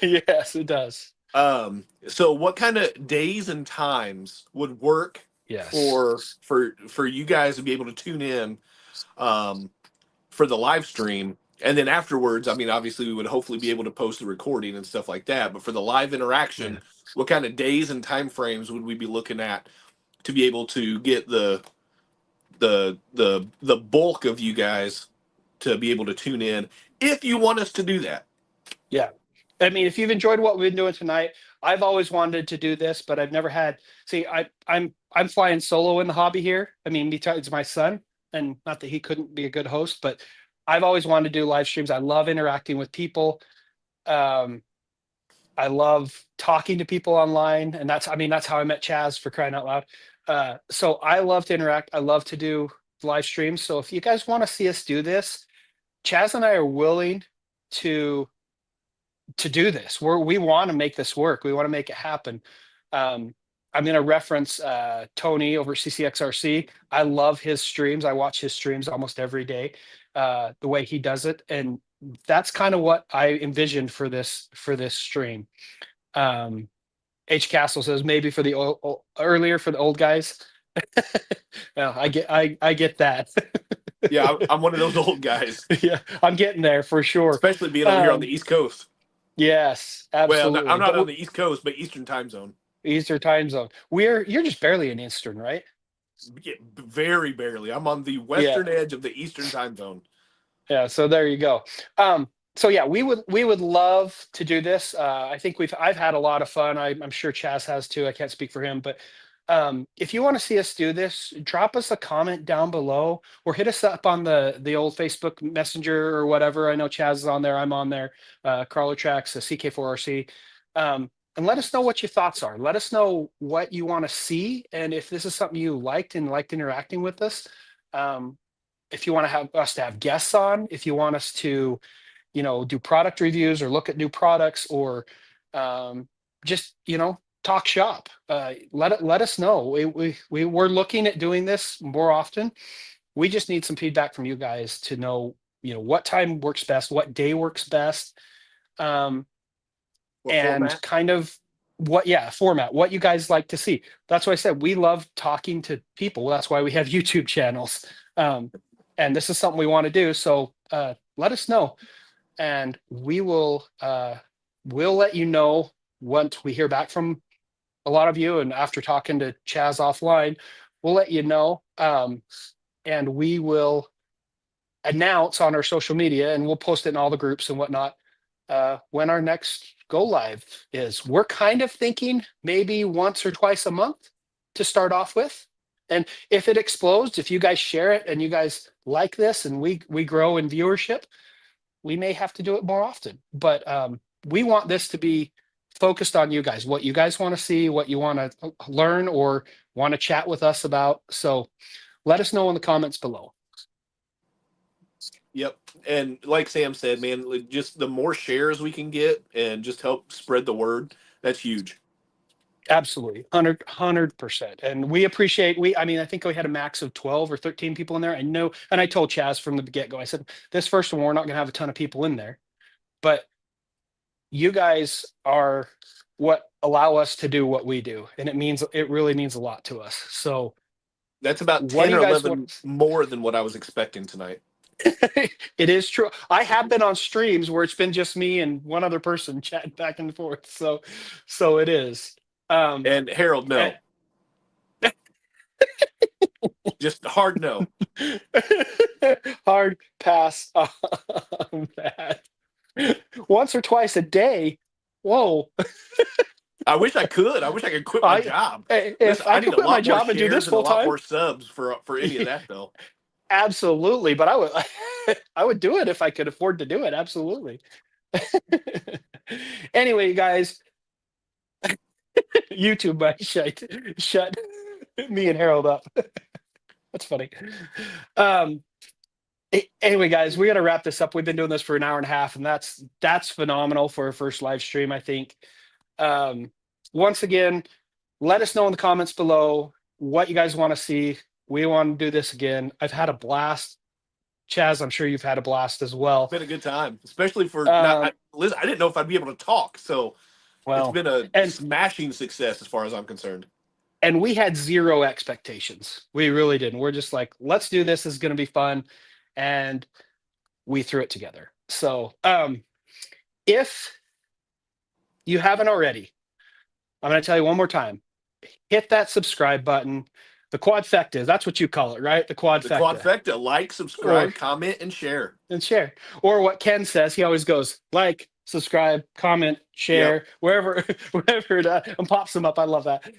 part. Yes, it does. So what kind of days and times would work for you guys to be able to tune in for the live stream? And then afterwards, I mean, obviously we would hopefully be able to post the recording and stuff like that. But for the live interaction, what kind of days and time frames would we be looking at to be able to get the bulk of you guys to be able to tune in, if you want us to do that? Yeah. I mean, if you've enjoyed what we've been doing tonight, I've always wanted to do this, but I've never had. See, I'm flying solo in the hobby here. I mean, besides my son, and not that he couldn't be a good host, but I've always wanted to do live streams. I love interacting with people. I love talking to people online, and that's how I met Chaz, for crying out loud. So I love to interact. I love to do live streams. So if you guys want to see us do this, Chaz and I are willing to do this. We want to make this work. We want to make it happen. I'm going to reference Tony over at CCXRC. I love his streams. I watch his streams almost every day, the way he does it. And that's kind of what I envisioned for this stream. H Castle says maybe for the earlier for the old guys. Well, I get that. Yeah, I'm one of those old guys. Yeah, I'm getting there for sure. Especially being over here on the East Coast. Yes, absolutely. Well, I'm not on the East Coast, but Eastern time zone. Eastern time zone. You're just barely in Eastern, right? Yeah, very barely. I'm on the western edge of the Eastern time zone. Yeah, so there you go. So yeah, we would love to do this. I think I've had a lot of fun. I'm sure Chaz has too. I can't speak for him, but if you want to see us do this, drop us a comment down below or hit us up on the old Facebook Messenger or whatever. I know Chaz is on there. I'm on there. Crawler Tracks, CK4RC. And let us know what your thoughts are. Let us know what you want to see, and if this is something you liked and liked interacting with us. If you want to have us to have guests on, if you want us to, do product reviews or look at new products or just, talk shop. Let us know. We're looking at doing this more often. We just need some feedback from you guys to know, what time works best, what day works best, What and format? kind of format, what you guys like to see. That's why I said we love talking to people. That's why we have YouTube channels. And this is something we want to do. So let us know, and we'll let you know once we hear back from a lot of you. And after talking to Chaz offline, we'll let you know. And we will announce on our social media, and we'll post it in all the groups and whatnot, when our next go live is. We're kind of thinking maybe once or twice a month to start off with. And if it explodes, if you guys share it and you guys like this and we grow in viewership, we may have to do it more often. But we want this to be focused on you guys, what you guys want to see, what you want to learn or want to chat with us about. So let us know in the comments below. Yep. And like Sam said, man, just the more shares we can get and just help spread the word, that's huge. Absolutely. 100%. And we appreciate, I think we had a max of 12 or 13 people in there. I know. And I told Chaz from the get go, I said, this first one, we're not going to have a ton of people in there, but you guys are what allow us to do what we do. And it really means a lot to us. So That's about what 10 do or you guys 11 want? more than what I was expecting tonight. It is true. I have been on streams where it's been just me and one other person chatting back and forth. So it is. And Harold, no. Just hard no. Hard pass on that. Once or twice a day. Whoa. I wish I could. I wish I could quit my job. If Listen, I need could a quit my lot more job and do this shares and a full lot time, more subs for any of that, though. absolutely. But I would do it if I could afford to do it. Absolutely. Anyway, guys, YouTube might shut me and Harold up. That's funny. Anyway, guys, we got to wrap this up. We've been doing this for an hour and a half, and that's phenomenal for a first live stream, I think. Once again, let us know in the comments below what you guys want to see. We want to do this again. I've had a blast. Chaz, I'm sure you've had a blast as well. It's been a good time, especially for listen, I didn't know if I'd be able to talk, so it's been a smashing success as far as I'm concerned. And we had zero expectations. We really didn't. We're just like, let's do this. This is going to be fun. And we threw it together. So if you haven't already, I'm going to tell you one more time, hit that subscribe button. The quadfecta, that's what you call it, right? The quadfecta. The quadfecta, like, subscribe, comment, and share. Or what Ken says, he always goes, like, subscribe, comment, share, wherever and pops them up. I love that.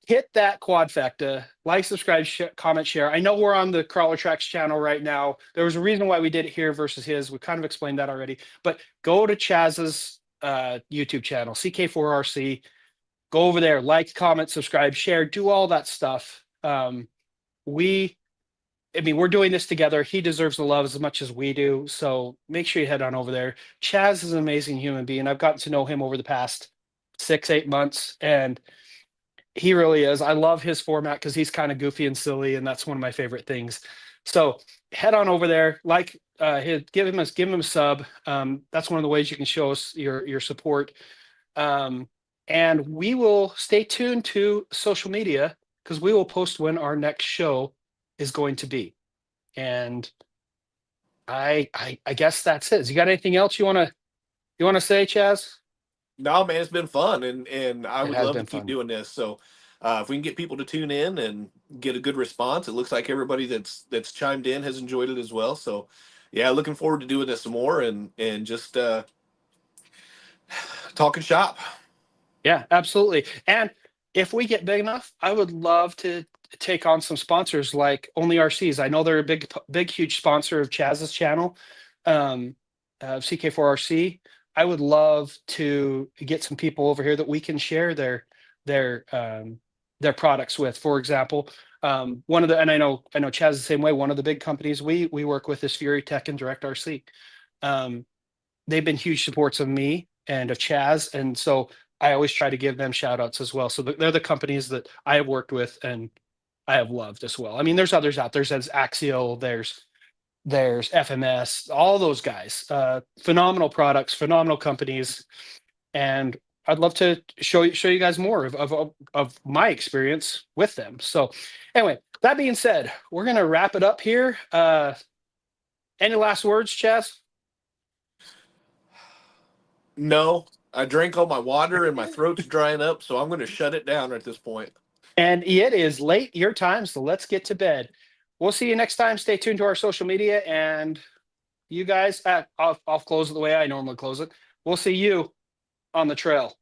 Hit that quadfecta, like, subscribe, comment, share. I know we're on the Crawler Tracks channel right now. There was a reason why we did it here versus his. We kind of explained that already. But go to Chaz's YouTube channel, CK4RC. Go over there, like, comment, subscribe, share, do all that stuff. We're doing this together. He deserves the love as much as we do. So make sure you head on over there. Chaz is an amazing human being. I've gotten to know him over the past 6-8 months, and he really is. I love his format because he's kind of goofy and silly, and that's one of my favorite things. So head on over there, give him a sub. That's one of the ways you can show us your support. And we will stay tuned to social media because we will post when our next show is going to be. And I guess that's it. You got anything else you want to say, Chaz? No, man, it's been fun, and I would love to keep doing this. So if we can get people to tune in and get a good response, it looks like everybody that's chimed in has enjoyed it as well. So, yeah, looking forward to doing this some more and just talking shop. Yeah, absolutely. And if we get big enough, I would love to take on some sponsors like Only RCs. I know they're a big, huge sponsor of Chaz's channel, CK4RC. I would love to get some people over here that we can share their products with. For example, one of the, and I know Chaz the same way. One of the big companies we work with is Fury Tech and Direct RC. They've been huge supports of me and of Chaz, and so I always try to give them shout outs as well. So they're the companies that I have worked with and I have loved as well. I mean, there's others out there. There's Axial, there's FMS, all those guys. Phenomenal products, phenomenal companies, and I'd love to show you guys more of my experience with them. So anyway, that being said, we're gonna wrap it up here. Any last words, Chaz? No, I drank all my water and my throat's drying up, so I'm going to shut it down at this point. And it is late your time, so let's get to bed. We'll see you next time. Stay tuned to our social media, and you guys, I'll close it the way I normally close it. We'll see you on the trail.